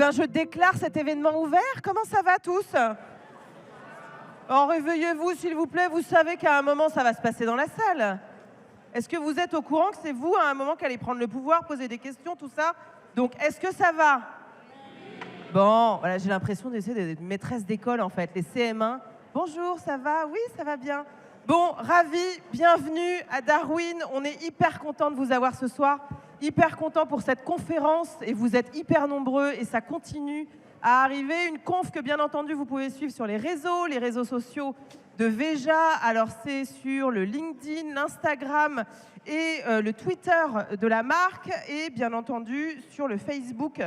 bien, je déclare cet événement ouvert. Comment ça va tous? Oh, réveillez-vous, s'il vous plaît. Vous savez qu'à un moment, ça va se passer dans la salle. Est-ce que vous êtes au courant que c'est vous, à un moment, qui allez prendre le pouvoir, poser des questions, tout ça? Donc, est-ce que ça va? Bon, voilà, j'ai l'impression d'essayer d'être maîtresse d'école, en fait, les CM1. Bonjour, ça va? Oui, ça va bien. Bon, ravi, bienvenue à Darwin. On est hyper content de vous avoir ce soir. Hyper content pour cette conférence. Et vous êtes hyper nombreux et ça continue à arriver. Une conf que, bien entendu, vous pouvez suivre sur les réseaux sociaux de Veja. Alors, c'est sur le LinkedIn, l'Instagram et le Twitter de la marque. Et, bien entendu, sur le Facebook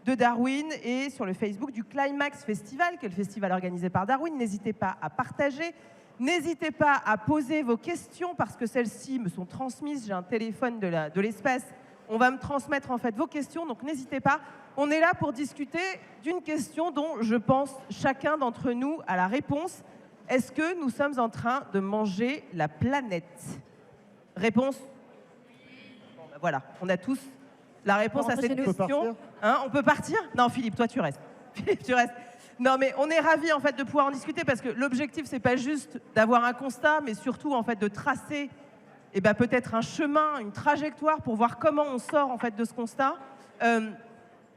de Darwin et sur le Facebook du Climax Festival, qui est le festival organisé par Darwin. N'hésitez pas à partager. N'hésitez pas à poser vos questions parce que celles-ci me sont transmises. J'ai un téléphone de l'espace. On va me transmettre en fait vos questions, donc n'hésitez pas. On est là pour discuter d'une question dont je pense chacun d'entre nous a la réponse. Est-ce que nous sommes en train de manger la planète? Réponse? Bon, ben voilà, on a tous la réponse à cette question. Hein, on peut partir? Non, Philippe, toi tu restes. Philippe, tu restes. Non, mais on est ravis en fait de pouvoir en discuter parce que l'objectif c'est pas juste d'avoir un constat, mais surtout en fait de tracer peut-être un chemin, une trajectoire pour voir comment on sort en fait de ce constat.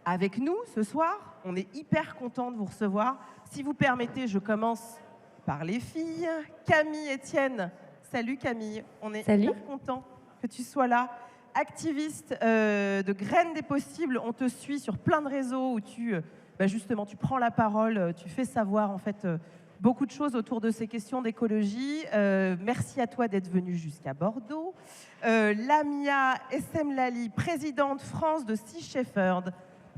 Avec nous ce soir, on est hyper content de vous recevoir. Si vous permettez, je commence par les filles. Camille, Étienne. Salut Camille, on est hyper content que tu sois là. Activiste de Graines des Possibles, on te suit sur plein de réseaux où justement, tu prends la parole, tu fais savoir en fait beaucoup de choses autour de ces questions d'écologie. Merci à toi d'être venue jusqu'à Bordeaux. Lamia Essemlali, présidente France de Sea Shepherd,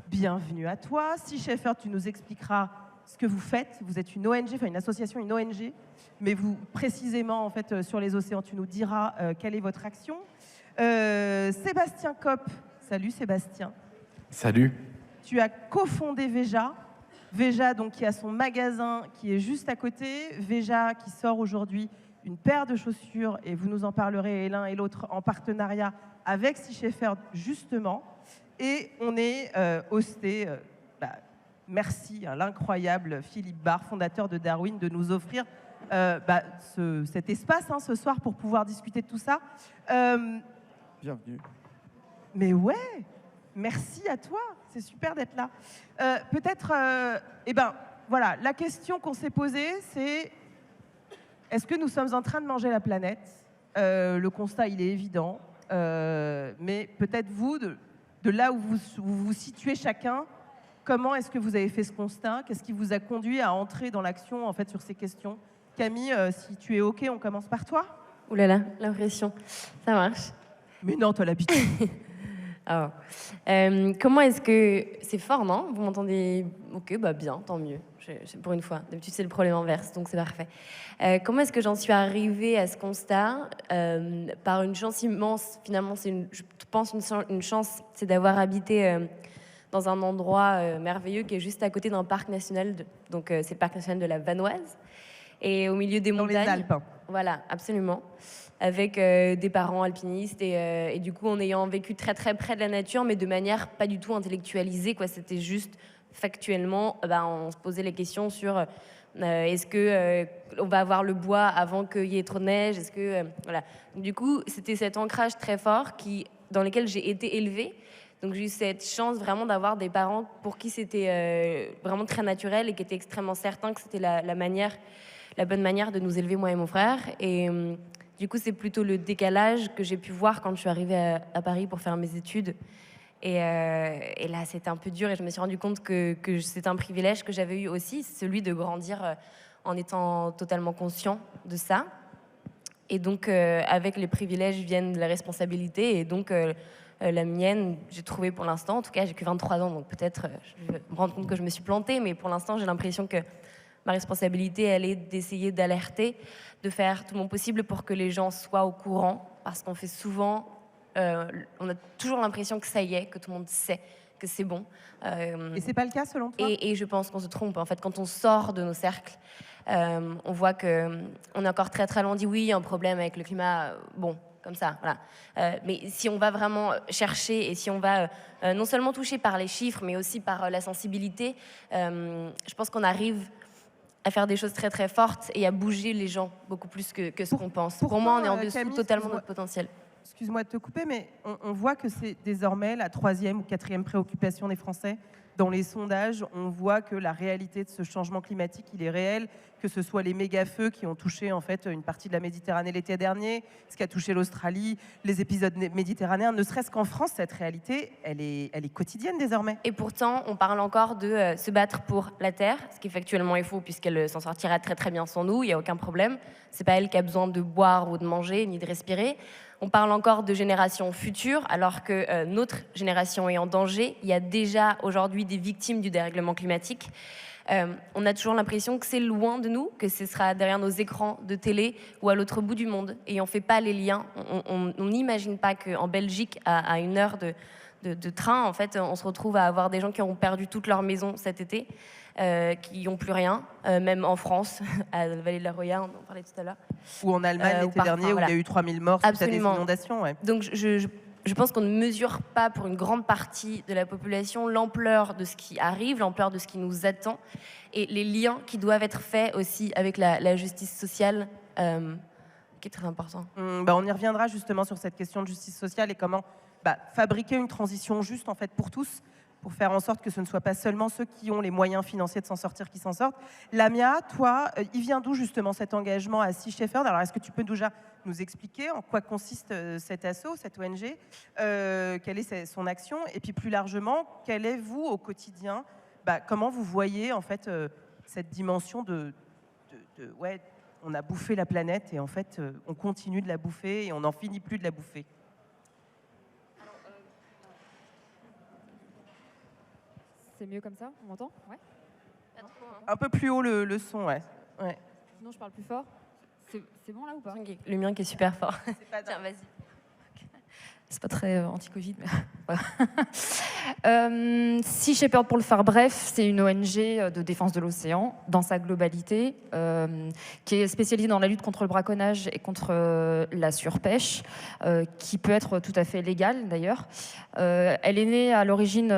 bienvenue à toi. Sea Shepherd, tu nous expliqueras ce que vous faites. Vous êtes une ONG, enfin une association, une ONG, mais vous précisément en fait sur les océans, tu nous diras quelle est votre action. Sébastien Kopp, salut Sébastien. Salut. Tu as cofondé Veja. Veja, donc, qui a son magasin qui est juste à côté. Veja qui sort aujourd'hui une paire de chaussures, et vous nous en parlerez l'un et l'autre en partenariat avec Sea Shepherd, justement. Et on est hosté, merci à l'incroyable Philippe Barre, fondateur de Darwin, de nous offrir cet espace ce soir pour pouvoir discuter de tout ça. Bienvenue. Mais ouais, merci à toi. C'est super d'être là. Peut-être, voilà, la question qu'on s'est posée, c'est est-ce que nous sommes en train de manger la planète? Le constat, il est évident. Mais peut-être vous, de là où vous vous situez chacun, comment est-ce que vous avez fait ce constat? Qu'est-ce qui vous a conduit à entrer dans l'action en fait, sur ces questions? Camille, si tu es OK, on commence par toi? Ouh là là, l'impression. Ça marche. Mais non, toi, l'habitude. Alors, comment est-ce que... C'est fort, non? Vous m'entendez? Ok, bien, tant mieux. Pour une fois. D'habitude, c'est le problème inverse, donc c'est parfait. Comment est-ce que j'en suis arrivée à ce constat? Par une chance immense. Finalement, je pense une chance, c'est d'avoir habité dans un endroit merveilleux qui est juste à côté d'un parc national. Donc, c'est le parc national de la Vanoise. Et au milieu des montagnes. Dans les Alpes. Voilà, absolument. Avec des parents alpinistes et du coup en ayant vécu très très près de la nature, mais de manière pas du tout intellectualisée, quoi. C'était juste factuellement, on se posait les questions sur est-ce que on va avoir le bois avant qu'il y ait trop de neige, est-ce que voilà. Du coup, c'était cet ancrage très fort dans lequel j'ai été élevée. Donc j'ai eu cette chance vraiment d'avoir des parents pour qui c'était vraiment très naturel et qui étaient extrêmement certains que c'était la bonne manière de nous élever, moi et mon frère. Et du coup, c'est plutôt le décalage que j'ai pu voir quand je suis arrivée à Paris pour faire mes études. Et là, c'était un peu dur et je me suis rendu compte que c'est un privilège que j'avais eu aussi, celui de grandir en étant totalement conscient de ça. Et donc, avec les privilèges viennent les responsabilités. Et donc, la mienne, j'ai trouvé pour l'instant, en tout cas, j'ai que 23 ans, donc peut-être je vais me rendre compte que je me suis plantée, mais pour l'instant, j'ai l'impression que ma responsabilité, elle est d'essayer d'alerter, de faire tout mon possible pour que les gens soient au courant, parce qu'on fait souvent, on a toujours l'impression que ça y est, que tout le monde sait, que c'est bon. Et c'est pas le cas selon toi? Et je pense qu'on se trompe. En fait, quand on sort de nos cercles, on voit qu'on est encore très très loin. On dit oui, il y a un problème avec le climat. Bon, comme ça. Voilà. Mais si on va vraiment chercher et si on va non seulement toucher par les chiffres, mais aussi par la sensibilité, je pense qu'on arrive à faire des choses très très fortes et à bouger les gens beaucoup plus que ce qu'on pense. Pour moi, on est en dessous Camille, totalement de notre potentiel. Excuse-moi de te couper, mais on voit que c'est désormais la 3e ou 4e préoccupation des Français. Dans les sondages, on voit que la réalité de ce changement climatique, il est réel, que ce soit les méga-feux qui ont touché en fait une partie de la Méditerranée l'été dernier, ce qui a touché l'Australie, les épisodes méditerranéens, ne serait-ce qu'en France, cette réalité, elle est quotidienne désormais. Et pourtant, on parle encore de se battre pour la Terre, ce qui factuellement est faux, puisqu'elle s'en sortira très très bien sans nous, il n'y a aucun problème. C'est pas elle qui a besoin de boire ou de manger, ni de respirer. On parle encore de générations futures, alors que notre génération est en danger. Il y a déjà aujourd'hui des victimes du dérèglement climatique. On a toujours l'impression que c'est loin de nous, que ce sera derrière nos écrans de télé ou à l'autre bout du monde. Et on ne fait pas les liens. On n'imagine pas qu'en Belgique, à 1 heure de train, en fait, on se retrouve à avoir des gens qui ont perdu toute leur maison cet été, qui n'ont plus rien, même en France, à la vallée de la Roya, on en parlait tout à l'heure. Ou en Allemagne l'été dernier, où il y a eu 3000 morts suite à des inondations. Ouais. Donc je pense qu'on ne mesure pas pour une grande partie de la population l'ampleur de ce qui arrive, l'ampleur de ce qui nous attend, et les liens qui doivent être faits aussi avec la justice sociale, qui est très important. On y reviendra justement sur cette question de justice sociale et comment fabriquer une transition juste en fait pour tous, pour faire en sorte que ce ne soit pas seulement ceux qui ont les moyens financiers de s'en sortir qui s'en sortent. Lamia, toi, il vient d'où justement cet engagement à Sea Shepherd? Alors est-ce que tu peux déjà nous expliquer en quoi consiste cet asso, cette ONG, quelle est son action, et puis plus largement, quel est vous au quotidien, comment vous voyez en fait cette dimension ouais, on a bouffé la planète et en fait on continue de la bouffer et on n'en finit plus de la bouffer. C'est mieux comme ça? On m'entend? Ouais. Un peu plus haut le son, ouais. Sinon, je parle plus fort. C'est bon là ou pas? Le mien qui est super fort. Tiens, vas-y. C'est pas très anti-Covid, mais voilà. Sea Shepherd, pour le faire bref, c'est une ONG de défense de l'océan dans sa globalité, qui est spécialisée dans la lutte contre le braconnage et contre la surpêche, qui peut être tout à fait légale d'ailleurs. Elle est née à l'origine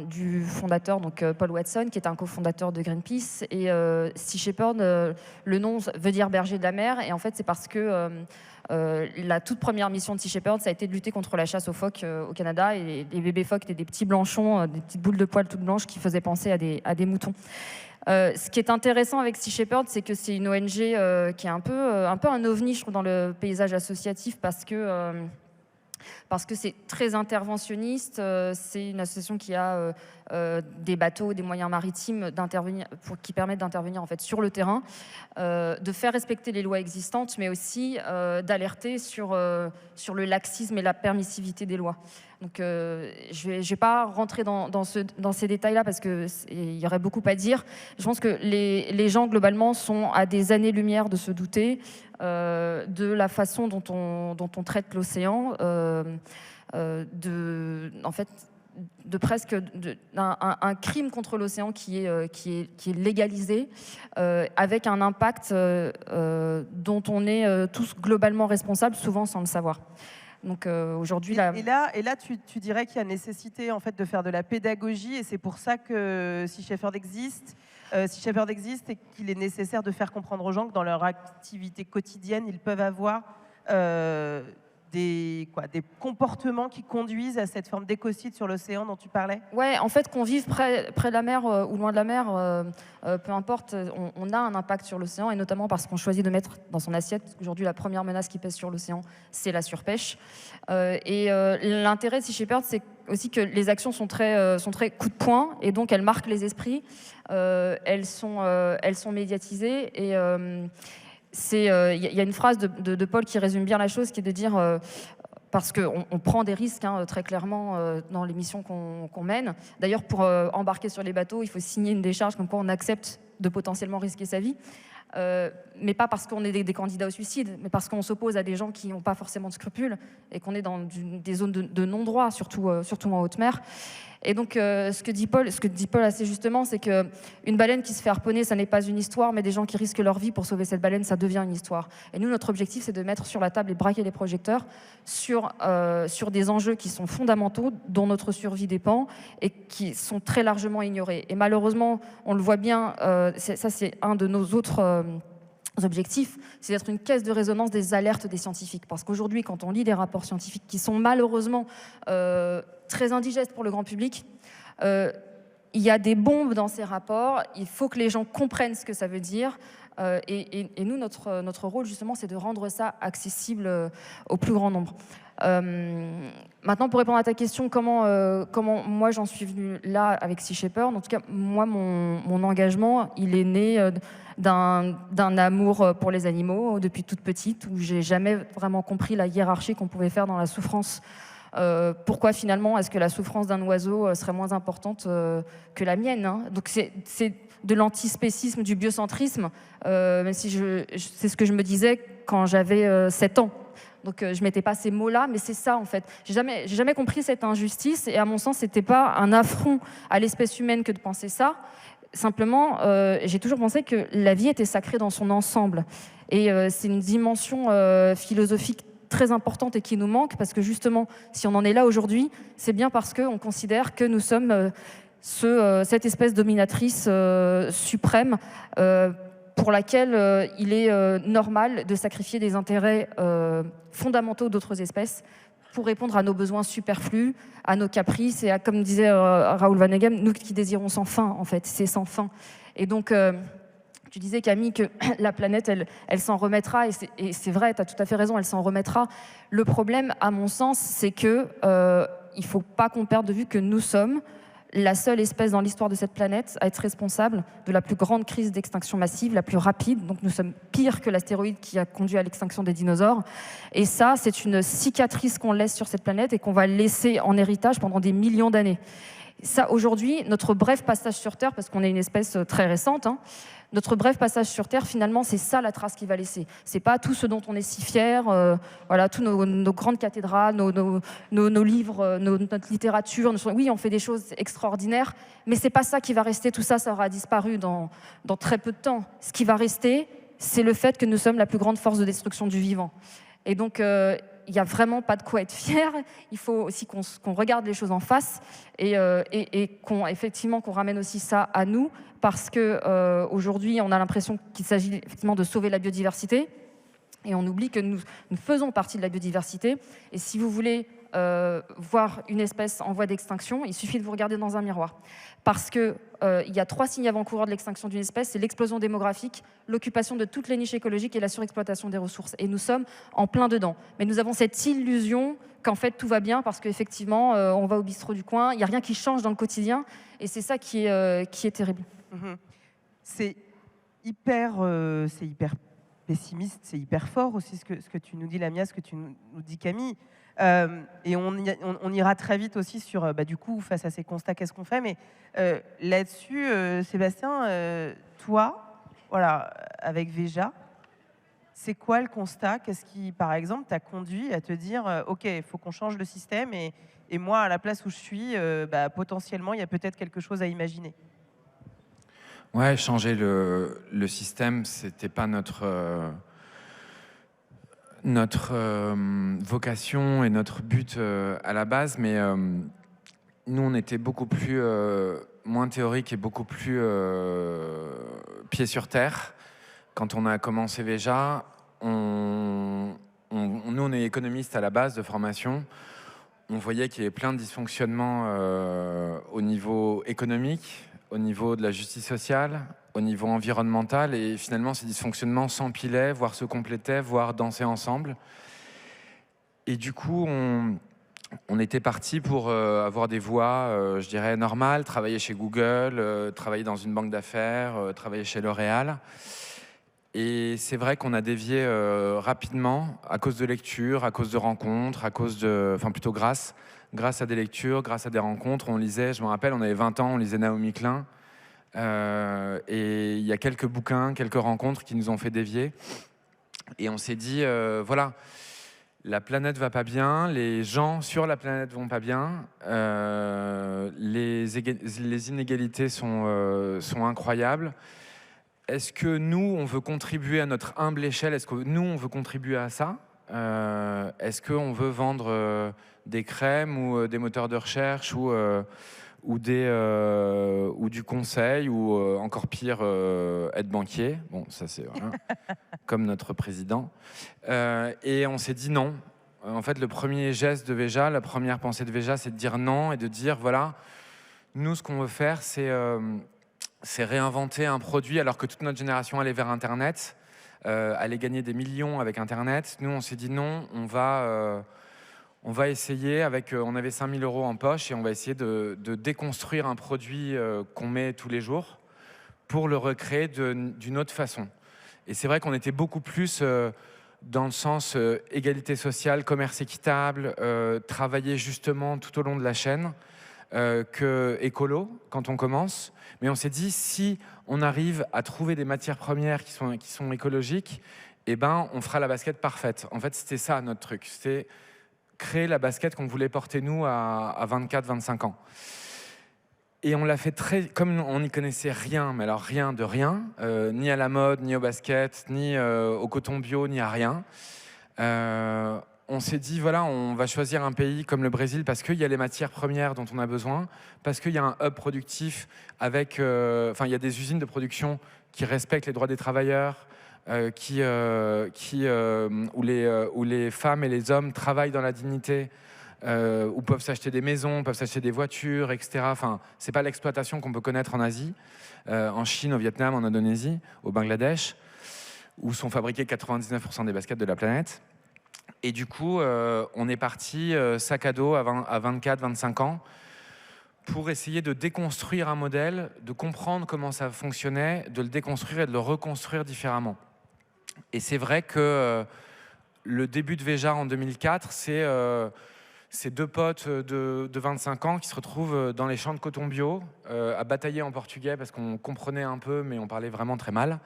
du fondateur, donc Paul Watson, qui est un cofondateur de Greenpeace. Et Sea Shepherd, le nom veut dire berger de la mer, et en fait c'est parce que la toute première mission de Sea Shepherd, ça a été de lutter contre la chasse aux phoques au Canada, et les bébés phoques étaient des petits blanchons, des petites boules de poils toutes blanches qui faisaient penser à des moutons. Ce qui est intéressant avec Sea Shepherd, c'est que c'est une ONG qui est un peu un ovni, je trouve, dans le paysage associatif, parce que c'est très interventionniste. C'est une association qui a des bateaux, des moyens maritimes qui permettent d'intervenir en fait sur le terrain, de faire respecter les lois existantes, mais aussi d'alerter sur le laxisme et la permissivité des lois. Donc, je vais pas rentrer dans ces détails-là parce qu'il y aurait beaucoup à dire. Je pense que les gens, globalement, sont à des années-lumière de se douter de la façon dont on traite l'océan, en fait, de presque un crime contre l'océan qui est légalisé, avec un impact dont on est tous globalement responsables, souvent sans le savoir. Donc aujourd'hui, et là, tu dirais qu'il y a nécessité en fait de faire de la pédagogie, et c'est pour ça que Sea Shepherd existe. Sea Shepherd existe et qu'il est nécessaire de faire comprendre aux gens que dans leur activité quotidienne, ils peuvent avoir des comportements qui conduisent à cette forme d'écocide sur l'océan dont tu parlais? Ouais, en fait, qu'on vive près de la mer ou loin de la mer, peu importe, on a un impact sur l'océan, et notamment parce qu'on choisit de mettre dans son assiette. Aujourd'hui, la première menace qui pèse sur l'océan, c'est la surpêche. L'intérêt de Sea Shepherd, c'est aussi que les actions sont très coup de poing, et donc elles marquent les esprits. Elles sont médiatisées, et il y a une phrase de Paul qui résume bien la chose, qui est de dire parce qu'on prend des risques très clairement dans les missions qu'on mène. D'ailleurs, pour embarquer sur les bateaux, il faut signer une décharge comme quoi on accepte de potentiellement risquer sa vie. Mais pas parce qu'on est des candidats au suicide, mais parce qu'on s'oppose à des gens qui n'ont pas forcément de scrupules, et qu'on est dans des zones de non-droit, surtout en haute mer. Et donc, ce que dit Paul assez justement, c'est qu'une baleine qui se fait harponner, ça n'est pas une histoire, mais des gens qui risquent leur vie pour sauver cette baleine, ça devient une histoire. Et nous, notre objectif, c'est de mettre sur la table et braquer les projecteurs sur des enjeux qui sont fondamentaux, dont notre survie dépend, et qui sont très largement ignorés. Et malheureusement, on le voit bien, ça c'est un de nos autres objectifs, c'est d'être une caisse de résonance des alertes des scientifiques. Parce qu'aujourd'hui, quand on lit des rapports scientifiques qui sont malheureusement très indigestes pour le grand public, il y a des bombes dans ces rapports, il faut que les gens comprennent ce que ça veut dire. Et nous, notre rôle, justement, c'est de rendre ça accessible au plus grand nombre. Maintenant, pour répondre à ta question, comment moi j'en suis venue là avec Sea Shepherd, en tout cas, moi, mon engagement, il est né d'un amour pour les animaux depuis toute petite, où j'ai jamais vraiment compris la hiérarchie qu'on pouvait faire dans la souffrance. Pourquoi finalement est-ce que la souffrance d'un oiseau serait moins importante que la mienne, hein. Donc c'est de l'antispécisme, du biocentrisme, même si c'est ce que je me disais quand j'avais 7 ans. Donc je mettais pas ces mots-là, mais c'est ça en fait. J'ai jamais compris cette injustice, et à mon sens, c'était pas un affront à l'espèce humaine que de penser ça. Simplement, j'ai toujours pensé que la vie était sacrée dans son ensemble. Et c'est une dimension philosophique très importante et qui nous manque, parce que justement, si on en est là aujourd'hui, c'est bien parce qu'on considère que nous sommes cette espèce dominatrice suprême pour laquelle il est normal de sacrifier des intérêts fondamentaux d'autres espèces pour répondre à nos besoins superflus, à nos caprices et à, comme disait Raoul Vaneigem, nous qui désirons sans fin, en fait, c'est sans fin. Et donc, tu disais, Camille, que la planète, elle s'en remettra, et c'est vrai, tu as tout à fait raison, elle s'en remettra. Le problème, à mon sens, c'est qu'il ne faut pas qu'on perde de vue que nous sommes la seule espèce dans l'histoire de cette planète à être responsable de la plus grande crise d'extinction massive, la plus rapide. Donc nous sommes pire que l'astéroïde qui a conduit à l'extinction des dinosaures. Et ça, c'est une cicatrice qu'on laisse sur cette planète et qu'on va laisser en héritage pendant des millions d'années. Ça, aujourd'hui, notre bref passage sur Terre, parce qu'on est une espèce très récente, hein, notre bref passage sur Terre, finalement, c'est ça la trace qu'il va laisser. C'est pas tout ce dont on est si fier, voilà, tous nos grandes cathédrales, nos livres, notre littérature. Oui, on fait des choses extraordinaires, mais c'est pas ça qui va rester. Tout ça, ça aura disparu dans très peu de temps. Ce qui va rester, c'est le fait que nous sommes la plus grande force de destruction du vivant. Et donc, il n'y a vraiment pas de quoi être fier. Il faut aussi qu'on regarde les choses en face et effectivement qu'on ramène aussi ça à nous, parce qu'aujourd'hui, on a l'impression qu'il s'agit effectivement de sauver la biodiversité et on oublie que nous faisons partie de la biodiversité. Et si vous voulez voir une espèce en voie d'extinction, il suffit de vous regarder dans un miroir. Parce qu'il y a 3 signes avant-coureurs de l'extinction d'une espèce, c'est l'explosion démographique, l'occupation de toutes les niches écologiques et la surexploitation des ressources. Et nous sommes en plein dedans. Mais nous avons cette illusion qu'en fait tout va bien parce qu'effectivement, on va au bistrot du coin, il n'y a rien qui change dans le quotidien. Et c'est ça qui est terrible. Mmh. C'est hyper pessimiste, c'est hyper fort aussi ce que tu nous dis, Lamia, ce que tu nous dis, Camille. Et on ira très vite aussi sur, du coup, face à ces constats, qu'est-ce qu'on fait. Mais là-dessus, Sébastien, toi, voilà, avec Veja, c'est quoi le constat? Qu'est-ce qui, par exemple, t'a conduit à te dire, OK, il faut qu'on change le système et moi, à la place où je suis, potentiellement, il y a peut-être quelque chose à imaginer. Ouais, changer le système, c'était pas notre vocation et notre but à la base, mais nous, on était beaucoup plus moins théorique et beaucoup plus pied sur terre. Quand on a commencé Veja, nous, on est économiste à la base de formation. On voyait qu'il y avait plein de dysfonctionnements au niveau économique, au niveau de la justice sociale, au niveau environnemental, et finalement ces dysfonctionnements s'empilaient, voire se complétaient, voire dansaient ensemble. Et du coup, on était parti pour avoir des voies, je dirais, normales, travailler chez Google, travailler dans une banque d'affaires, travailler chez L'Oréal. Et c'est vrai qu'on a dévié rapidement à cause de lectures, à cause de rencontres, plutôt grâce à des lectures, grâce à des rencontres. On lisait, je me rappelle, on avait 20 ans, on lisait Naomi Klein. Et il y a quelques bouquins, quelques rencontres qui nous ont fait dévier. Et on s'est dit, voilà, La planète va pas bien, les gens sur la planète vont pas bien, les inégalités sont incroyables. Est-ce que nous, on veut contribuer à notre humble échelle? Est-ce que nous, on veut contribuer à ça? Est-ce qu'on veut vendre des crèmes ou des moteurs de recherche ou du conseil ou encore pire, être banquier? Bon, ça c'est voilà, comme notre président. Et on s'est dit non. En fait, le premier geste de Veja, la première pensée de Veja, c'est de dire non et de dire voilà, nous, ce qu'on veut faire, c'est réinventer un produit alors que toute notre génération allait vers Internet, allait gagner des millions avec Internet. Nous, on s'est dit non, on va essayer, on avait 5 000 € en poche et on va essayer de déconstruire un produit qu'on met tous les jours pour le recréer d'une autre façon. Et c'est vrai qu'on était beaucoup plus dans le sens égalité sociale, commerce équitable, travailler justement tout au long de la chaîne que écolo quand on commence. Mais on s'est dit, si on arrive à trouver des matières premières qui sont écologiques, eh ben, on fera la basket parfaite. En fait, c'était ça notre truc. C'était créer la basket qu'on voulait porter nous à 24-25 ans. Et on l'a fait comme on n'y connaissait rien, mais alors rien de rien, ni à la mode, ni au basket, ni au coton bio, ni à rien. On s'est dit, voilà, on va choisir un pays comme le Brésil parce qu'il y a les matières premières dont on a besoin, parce qu'il y a un hub productif il y a des usines de production qui respectent les droits des travailleurs, où les femmes et les hommes travaillent dans la dignité, où peuvent s'acheter des maisons, peuvent s'acheter des voitures, etc. Enfin, c'est pas l'exploitation qu'on peut connaître en Asie, en Chine, au Vietnam, en Indonésie, au Bangladesh, où sont fabriqués 99% des baskets de la planète. Et du coup, on est parti sac à dos à 24-25 ans pour essayer de déconstruire un modèle, de comprendre comment ça fonctionnait, de le déconstruire et de le reconstruire différemment. Et c'est vrai que le début de Veja en 2004, c'est ces deux potes de 25 ans qui se retrouvent dans les champs de coton bio, à batailler en portugais parce qu'on comprenait un peu, mais on parlait vraiment très mal.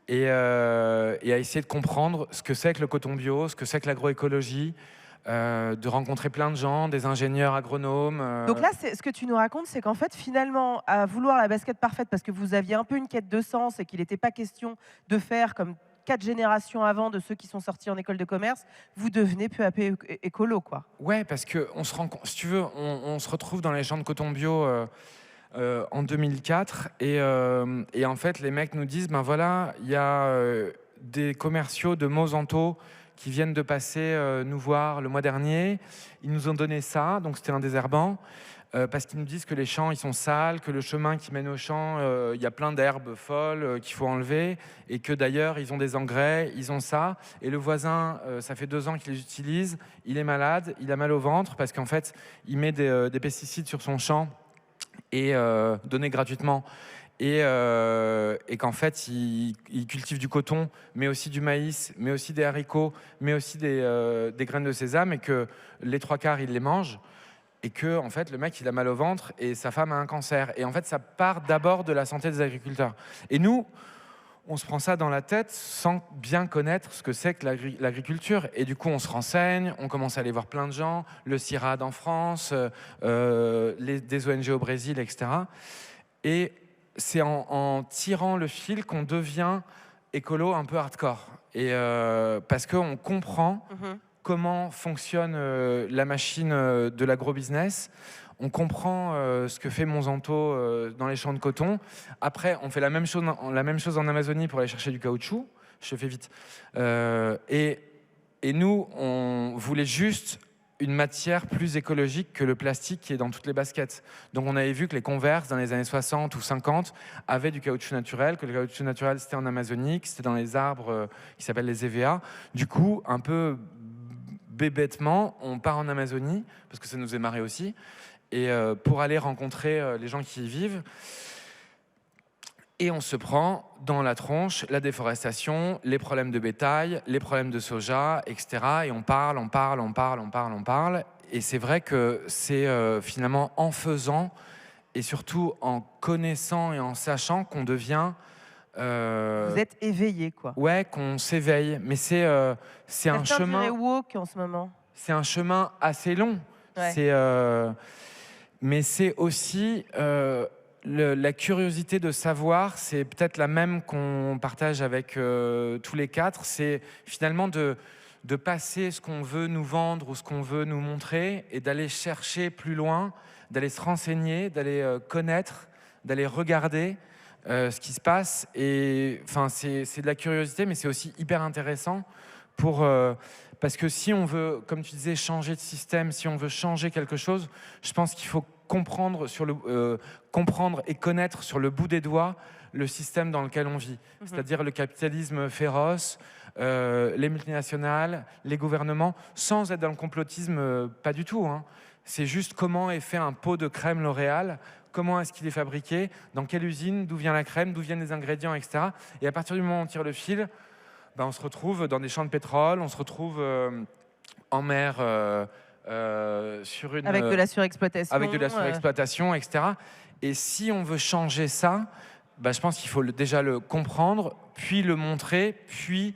Et à essayer de comprendre ce que c'est que le coton bio, ce que c'est que l'agroécologie, de rencontrer plein de gens, des ingénieurs agronomes. Donc là, ce que tu nous racontes, c'est qu'en fait, finalement, à vouloir la basket parfaite, parce que vous aviez un peu une quête de sens et qu'il n'était pas question de faire comme 4 générations avant de ceux qui sont sortis en école de commerce, vous devenez peu à peu écolo, quoi. Ouais, parce que si tu veux, on se retrouve dans les champs de coton bio en 2004 et en fait les mecs nous disent ben voilà, il y a des commerciaux de Monsanto qui viennent de passer nous voir le mois dernier, ils nous ont donné ça, donc c'était un désherbant, parce qu'ils nous disent que les champs ils sont sales, que le chemin qui mène au champ il y a plein d'herbes folles qu'il faut enlever, et que d'ailleurs ils ont des engrais, ils ont ça, et le voisin ça fait 2 ans qu'il les utilise, il est malade, il a mal au ventre parce qu'en fait il met des pesticides sur son champ et donné gratuitement, et qu'en fait il cultive du coton, mais aussi du maïs, mais aussi des haricots, mais aussi des graines de sésame, et que les 3/4 il les mange, et que en fait le mec il a mal au ventre et sa femme a un cancer, et en fait ça part d'abord de la santé des agriculteurs. Et nous on se prend ça dans la tête sans bien connaître ce que c'est que l'agriculture. Et du coup, on se renseigne, on commence à aller voir plein de gens, le CIRAD en France, des ONG au Brésil, etc. Et c'est en tirant le fil qu'on devient écolo un peu hardcore. Et parce qu'on comprend comment fonctionne la machine de l'agro-business. On comprend ce que fait Monsanto dans les champs de coton. Après, on fait la même chose en Amazonie pour aller chercher du caoutchouc. Je fais vite. Et nous, on voulait juste une matière plus écologique que le plastique qui est dans toutes les baskets. Donc on avait vu que les Converse dans les années 60 ou 50 avaient du caoutchouc naturel, que le caoutchouc naturel c'était en Amazonie, que c'était dans les arbres qui s'appellent les EVA. Du coup, un peu bébêtement, on part en Amazonie, parce que ça nous est marré aussi, et pour aller rencontrer les gens qui y vivent. Et on se prend dans la tronche la déforestation, les problèmes de bétail, les problèmes de soja, etc. Et on parle. Et c'est vrai que c'est finalement en faisant, et surtout en connaissant et en sachant qu'on devient Vous êtes éveillé, quoi. Ouais, qu'on s'éveille. Mais c'est un Certains chemin. diraient woke en ce moment. C'est un chemin assez long. Ouais. Mais c'est aussi la curiosité de savoir, c'est peut-être la même qu'on partage avec tous les quatre, c'est finalement de passer ce qu'on veut nous vendre ou ce qu'on veut nous montrer et d'aller chercher plus loin, d'aller se renseigner, d'aller connaître, d'aller regarder ce qui se passe. Et enfin, c'est de la curiosité, mais c'est aussi hyper intéressant parce que si on veut, comme tu disais, changer de système, si on veut changer quelque chose, je pense qu'il faut comprendre et connaître sur le bout des doigts le système dans lequel on vit. C'est-à-dire le capitalisme féroce, les multinationales, les gouvernements, sans être dans le complotisme, pas du tout. Hein. C'est juste comment est fait un pot de crème L'Oréal, comment est-ce qu'il est fabriqué, dans quelle usine, d'où vient la crème, d'où viennent les ingrédients, etc. Et à partir du moment où on tire le fil, on se retrouve dans des champs de pétrole, on se retrouve en mer avec de la surexploitation. Avec de la surexploitation, etc. Et si on veut changer ça, je pense qu'il faut déjà le comprendre, puis le montrer, puis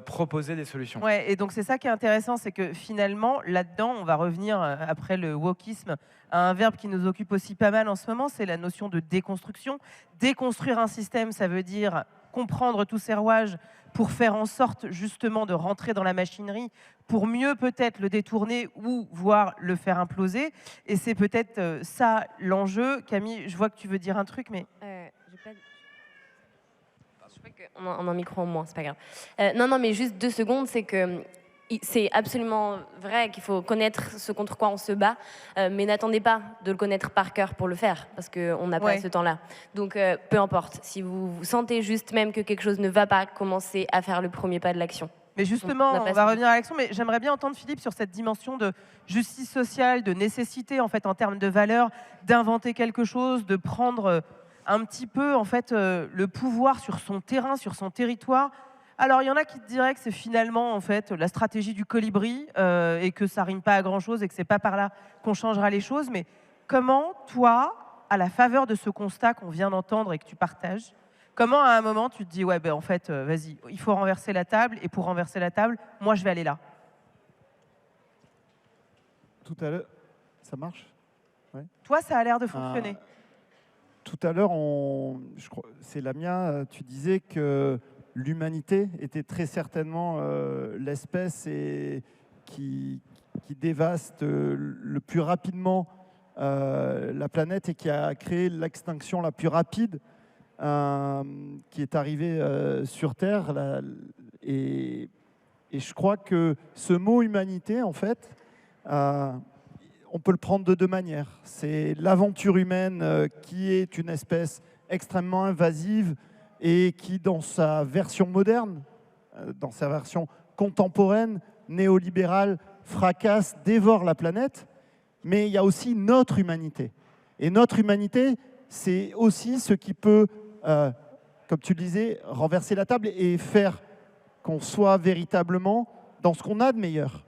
proposer des solutions. Ouais, et donc c'est ça qui est intéressant, c'est que finalement, là-dedans, on va revenir après le wokisme à un verbe qui nous occupe aussi pas mal en ce moment, c'est la notion de déconstruction. Déconstruire un système, ça veut dire comprendre tous ses rouages pour faire en sorte justement de rentrer dans la machinerie, pour mieux peut-être le détourner ou voire le faire imploser. Et c'est peut-être ça l'enjeu. Camille, je vois que tu veux dire un truc, mais... On a un micro en moins, c'est pas grave. Non, mais juste 2 secondes, c'est que c'est absolument vrai qu'il faut connaître ce contre quoi on se bat, mais n'attendez pas de le connaître par cœur pour le faire, parce qu'on n'a pas ce temps-là. Donc, peu importe, si vous sentez juste même que quelque chose ne va pas, commencer à faire le premier pas de l'action. Mais justement, on va revenir à l'action, mais j'aimerais bien entendre Philippe sur cette dimension de justice sociale, de nécessité en fait en termes de valeur, d'inventer quelque chose, de prendre un petit peu en fait le pouvoir sur son terrain, sur son territoire. Alors il y en a qui te diraient que c'est finalement en fait la stratégie du colibri et que ça rime pas à grand chose et que c'est pas par là qu'on changera les choses. Mais comment toi, à la faveur de ce constat qu'on vient d'entendre et que tu partages, comment à un moment tu te dis ouais en fait vas-y, il faut renverser la table et pour renverser la table, moi je vais aller là. Tout à l'heure, ça marche? Ouais. Toi ça a l'air de fonctionner. Tout à l'heure, je crois, c'est Lamia, tu disais que l'humanité était très certainement l'espèce qui dévaste le plus rapidement la planète et qui a créé l'extinction la plus rapide qui est arrivée sur Terre. Et je crois que ce mot humanité, en fait, on peut le prendre de 2 manières. C'est l'aventure humaine qui est une espèce extrêmement invasive et qui, dans sa version moderne, dans sa version contemporaine, néolibérale, fracasse, dévore la planète. Mais il y a aussi notre humanité. Et notre humanité, c'est aussi ce qui peut, comme tu le disais, renverser la table et faire qu'on soit véritablement dans ce qu'on a de meilleur.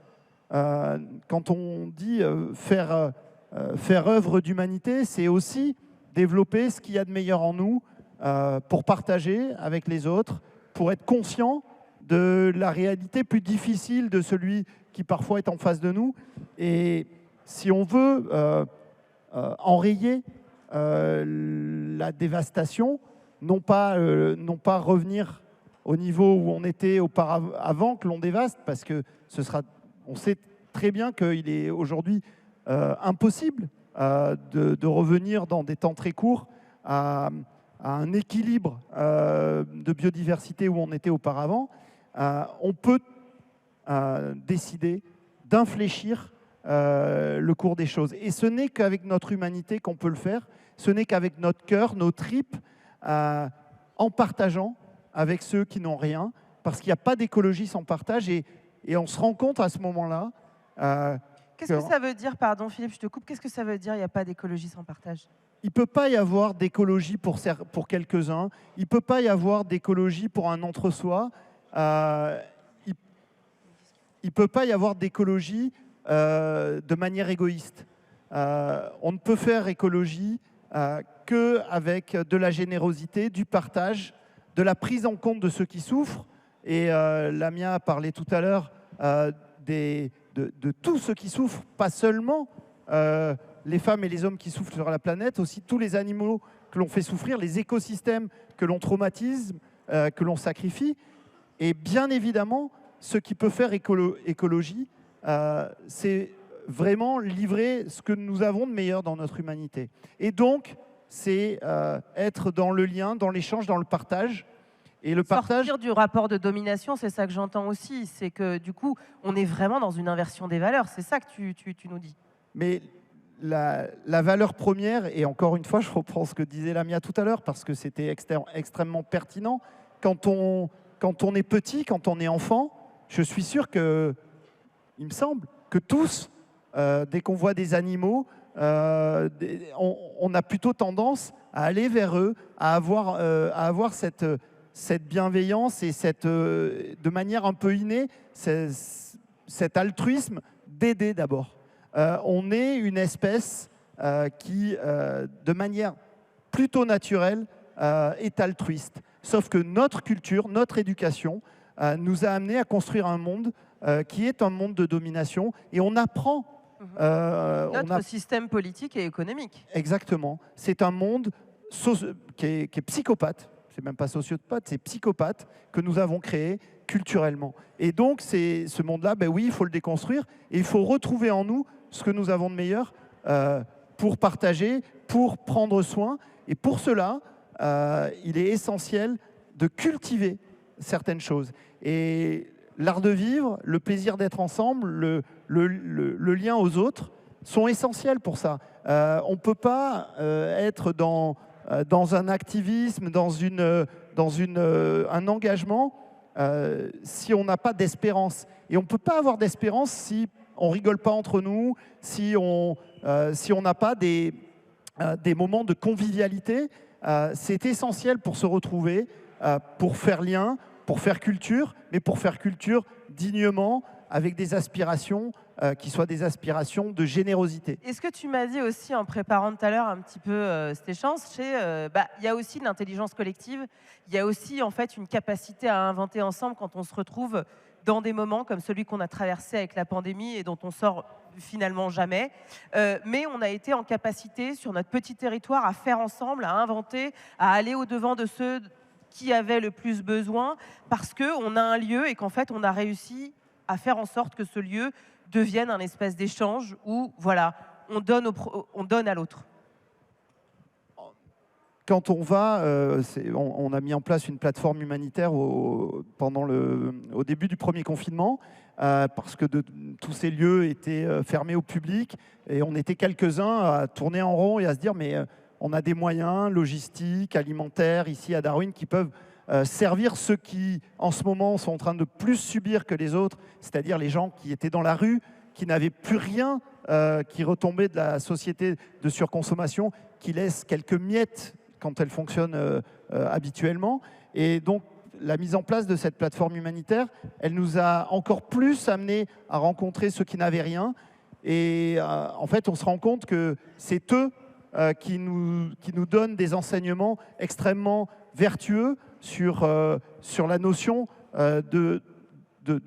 Quand on dit faire œuvre d'humanité, c'est aussi développer ce qu'il y a de meilleur en nous pour partager avec les autres, pour être conscient de la réalité plus difficile de celui qui parfois est en face de nous. Et si on veut enrayer la dévastation, non pas revenir au niveau où on était avant que l'on dévaste, parce que on sait très bien qu'il est aujourd'hui impossible de revenir dans des temps très courts à un équilibre de biodiversité où on était auparavant. On peut décider d'infléchir le cours des choses. Et ce n'est qu'avec notre humanité qu'on peut le faire, ce n'est qu'avec notre cœur, nos tripes, en partageant avec ceux qui n'ont rien, parce qu'il n'y a pas d'écologie sans partage, et on se rend compte à ce moment-là... Qu'est-ce que ça veut dire, pardon Philippe, je te coupe, qu'est-ce que ça veut dire, il n'y a pas d'écologie sans partage? Il ne peut pas y avoir d'écologie pour quelques-uns, il ne peut pas y avoir d'écologie pour un entre-soi, il ne peut pas y avoir d'écologie de manière égoïste. On ne peut faire écologie qu'avec de la générosité, du partage, de la prise en compte de ceux qui souffrent. Et Lamia a parlé tout à l'heure de tous ceux qui souffrent, pas seulement les femmes et les hommes qui souffrent sur la planète, aussi tous les animaux que l'on fait souffrir, les écosystèmes que l'on traumatise, que l'on sacrifie. Et bien évidemment, ce qui peut faire écologie, c'est vraiment livrer ce que nous avons de meilleur dans notre humanité. Et donc, c'est être dans le lien, dans l'échange, dans le partage. Et le partage... Sortir du rapport de domination, c'est ça que j'entends aussi. C'est que du coup, on est vraiment dans une inversion des valeurs. C'est ça que tu nous dis. Mais la valeur première, et encore une fois, je reprends ce que disait Lamia tout à l'heure, parce que c'était extrêmement pertinent, quand on est petit, quand on est enfant, je suis sûr que, il me semble, que tous, dès qu'on voit des animaux, on a plutôt tendance à aller vers eux, à avoir cette bienveillance et de manière un peu innée, cet altruisme d'aider d'abord. On est une espèce qui, de manière plutôt naturelle, est altruiste. Sauf que notre culture, notre éducation nous a amenés à construire un monde qui est un monde de domination. Et on apprend... notre système politique et économique. Exactement. C'est un monde qui est psychopathe. C'est même pas sociopathe, c'est psychopathe que nous avons créé culturellement. Et donc, ce monde-là, ben oui, il faut le déconstruire et il faut retrouver en nous ce que nous avons de meilleur pour partager, pour prendre soin. Et pour cela, il est essentiel de cultiver certaines choses. Et l'art de vivre, le plaisir d'être ensemble, le lien aux autres sont essentiels pour ça. On ne peut pas être dans un activisme, dans un engagement, si on n'a pas d'espérance. Et on ne peut pas avoir d'espérance si on ne rigole pas entre nous, si on n'a pas des moments de convivialité. C'est essentiel pour se retrouver, pour faire lien, pour faire culture, mais pour faire culture dignement, avec des aspirations qui soient des aspirations de générosité. Et ce que tu m'as dit aussi en préparant tout à l'heure un petit peu cet échange, c'est il y a aussi l'intelligence collective, il y a aussi en fait une capacité à inventer ensemble quand on se retrouve dans des moments comme celui qu'on a traversé avec la pandémie et dont on sort finalement jamais. Mais on a été en capacité sur notre petit territoire à faire ensemble, à inventer, à aller au-devant de ceux qui avaient le plus besoin parce qu'on a un lieu et qu'en fait on a réussi à faire en sorte que ce lieu devienne un espèce d'échange où voilà, on donne à l'autre. Quand on va, on a mis en place une plateforme humanitaire au début du premier confinement, parce que tous ces lieux étaient fermés au public et on était quelques-uns à tourner en rond et à se dire mais on a des moyens logistiques, alimentaires ici à Darwin qui peuvent servir ceux qui en ce moment sont en train de plus subir que les autres, c'est-à-dire les gens qui étaient dans la rue, qui n'avaient plus rien, qui retombaient de la société de surconsommation, qui laisse quelques miettes quand elle fonctionne habituellement. Et donc, la mise en place de cette plateforme humanitaire, elle nous a encore plus amené à rencontrer ceux qui n'avaient rien. Et en fait, on se rend compte que c'est eux qui nous donnent des enseignements extrêmement vertueux sur la notion de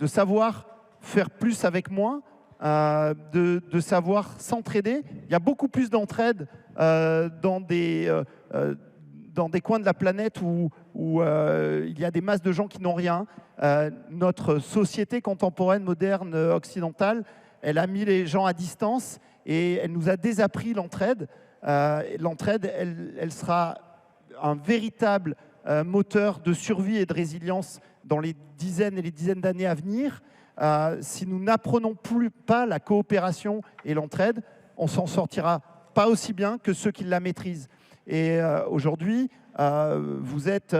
savoir faire plus avec moins, de savoir s'entraider. Il y a beaucoup plus d'entraide dans des coins de la planète où il y a des masses de gens qui n'ont rien. Notre société contemporaine, moderne, occidentale, elle a mis les gens à distance et elle nous a désappris l'entraide. L'entraide, elle sera un véritable moteur de survie et de résilience dans les dizaines et les dizaines d'années à venir. Si nous n'apprenons pas la coopération et l'entraide, on s'en sortira pas aussi bien que ceux qui la maîtrisent. Et aujourd'hui, vous êtes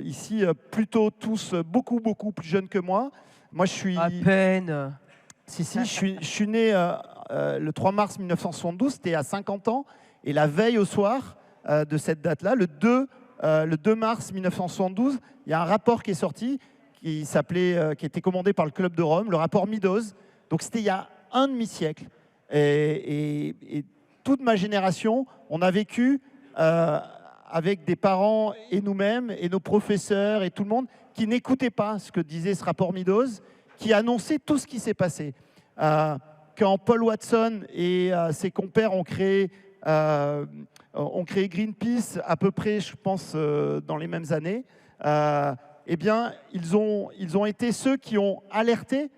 ici plutôt tous beaucoup plus jeunes que moi. Moi, je suis... À peine. Si, je suis né le 3 mars 1972, c'était à 50 ans. Et la veille au soir de cette date-là, le 2 mars 1972, il y a un rapport qui est sorti qui était commandé par le Club de Rome, le rapport Meadows. Donc c'était il y a un demi-siècle. Et toute ma génération, on a vécu à avec des parents et nous-mêmes et nos professeurs et tout le monde qui n'écoutaient pas ce que disait ce rapport Meadows, qui annonçait tout ce qui s'est passé. Quand Paul Watson et ses compères ont créé Greenpeace à peu près, je pense, dans les mêmes années, eh bien, ils ont été ceux qui ont alerté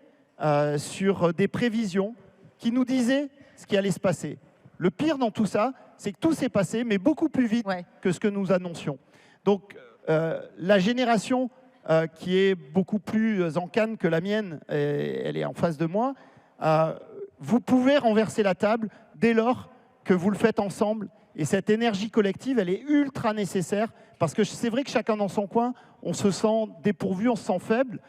sur des prévisions qui nous disaient ce qui allait se passer. Le pire dans tout ça, c'est que tout s'est passé, mais beaucoup plus vite que ce que nous annoncions. Donc, la génération qui est beaucoup plus en canne que la mienne, elle est en face de moi, vous pouvez renverser la table dès lors que vous le faites ensemble. Et cette énergie collective, elle est ultra nécessaire, parce que c'est vrai que chacun dans son coin, on se sent dépourvu, on se sent faible.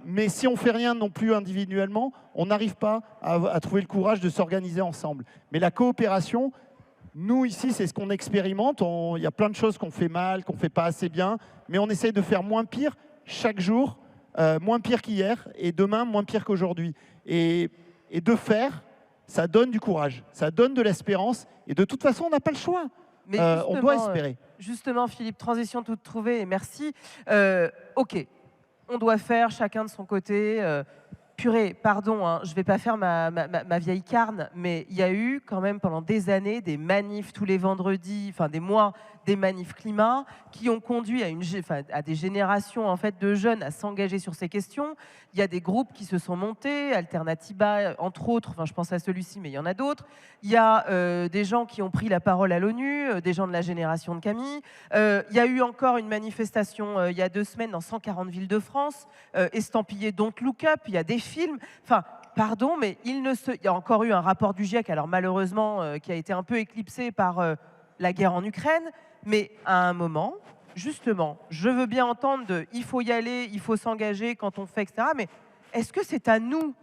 Mais si on ne fait rien non plus individuellement, on n'arrive pas à trouver le courage de s'organiser ensemble. Mais la coopération, nous ici, c'est ce qu'on expérimente. Il y a plein de choses qu'on fait mal, qu'on ne fait pas assez bien, mais on essaye de faire moins pire chaque jour, moins pire qu'hier, et demain, moins pire qu'aujourd'hui. Et de faire, ça donne du courage, ça donne de l'espérance, et de toute façon, on n'a pas le choix. Mais on doit espérer. Justement, Philippe, transition toute trouvée, et merci. Ok, on doit faire chacun de son côté. Purée, pardon, hein, je ne vais pas faire ma vieille carne, mais il y a eu quand même pendant des années des manifs tous les vendredis, enfin des mois, des manifs climat qui ont conduit à des générations en fait, de jeunes à s'engager sur ces questions. Il y a des groupes qui se sont montés, Alternatiba entre autres, enfin, je pense à celui-ci, mais il y en a d'autres. Il y a des gens qui ont pris la parole à l'ONU, des gens de la génération de Camille. Il y a eu encore une manifestation il y a 2 semaines dans 140 villes de France, estampillée Don't Look Up, il y a des films, enfin, pardon, mais il y a encore eu un rapport du GIEC, alors malheureusement, qui a été un peu éclipsé par la guerre en Ukraine, mais à un moment, justement, je veux bien entendre il faut y aller, il faut s'engager quand on fait, etc., mais est-ce que c'est à nous,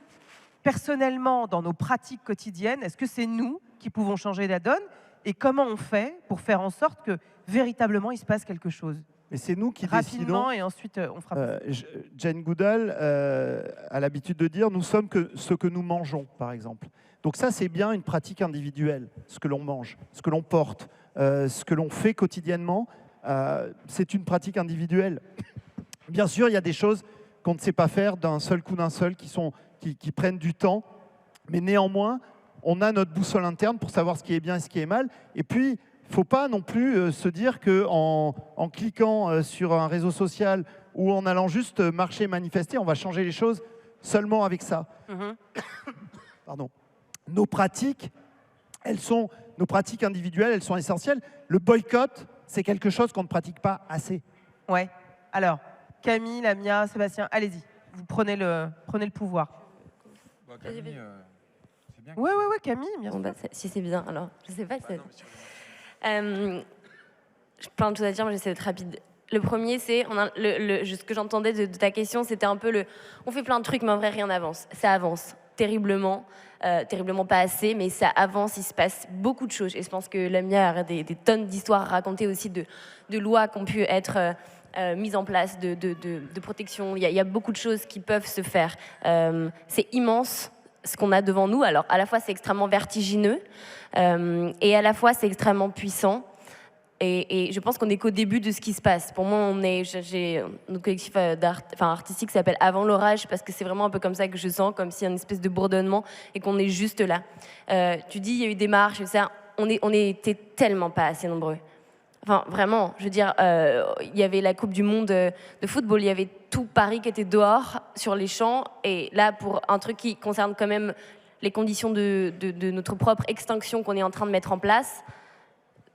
personnellement, dans nos pratiques quotidiennes, est-ce que c'est nous qui pouvons changer la donne, et comment on fait pour faire en sorte que, véritablement, il se passe quelque chose ? Mais c'est nous qui rapidement décidons. Et ensuite on fera. Jane Goodall a l'habitude de dire « nous sommes que ce que nous mangeons », par exemple. Donc ça, c'est bien une pratique individuelle, ce que l'on mange, ce que l'on porte, ce que l'on fait quotidiennement, c'est une pratique individuelle. Bien sûr, il y a des choses qu'on ne sait pas faire d'un seul coup qui prennent du temps, mais néanmoins, on a notre boussole interne pour savoir ce qui est bien et ce qui est mal. Et puis, il ne faut pas non plus se dire qu'en cliquant sur un réseau social ou en allant juste marcher, manifester, on va changer les choses seulement avec ça. Pardon. Nos pratiques individuelles, elles sont essentielles. Le boycott, c'est quelque chose qu'on ne pratique pas assez. Ouais. Alors, Camille, Lamia, Sébastien, allez-y. Vous prenez le pouvoir. Bah, Camille, c'est bien. Ouais, Camille, bien sûr. Bah, si c'est bien, alors, je sais pas. J'ai plein de choses à dire, mais j'essaie d'être rapide. Le premier, c'est, ce que j'entendais de ta question, c'était un peu on fait plein de trucs, mais en vrai, rien n'avance. Ça avance terriblement pas assez, mais ça avance, il se passe beaucoup de choses. Et je pense que Lamia a des tonnes d'histoires à raconter aussi de lois qui ont pu être mises en place, de protection. Il y a beaucoup de choses qui peuvent se faire. C'est immense ce qu'on a devant nous. Alors, à la fois, c'est extrêmement vertigineux et à la fois, c'est extrêmement puissant. Et je pense qu'on n'est qu'au début de ce qui se passe. Pour moi, j'ai un collectif artistique qui s'appelle Avant l'orage, parce que c'est vraiment un peu comme ça que je sens, comme s'il y a une espèce de bourdonnement et qu'on est juste là. Tu dis, il y a eu des marches, ça, on était tellement pas assez nombreux. Enfin, vraiment, je veux dire, il y avait la Coupe du Monde de football, il y avait tout Paris qui était dehors, sur les champs, et là, pour un truc qui concerne quand même les conditions de notre propre extinction qu'on est en train de mettre en place,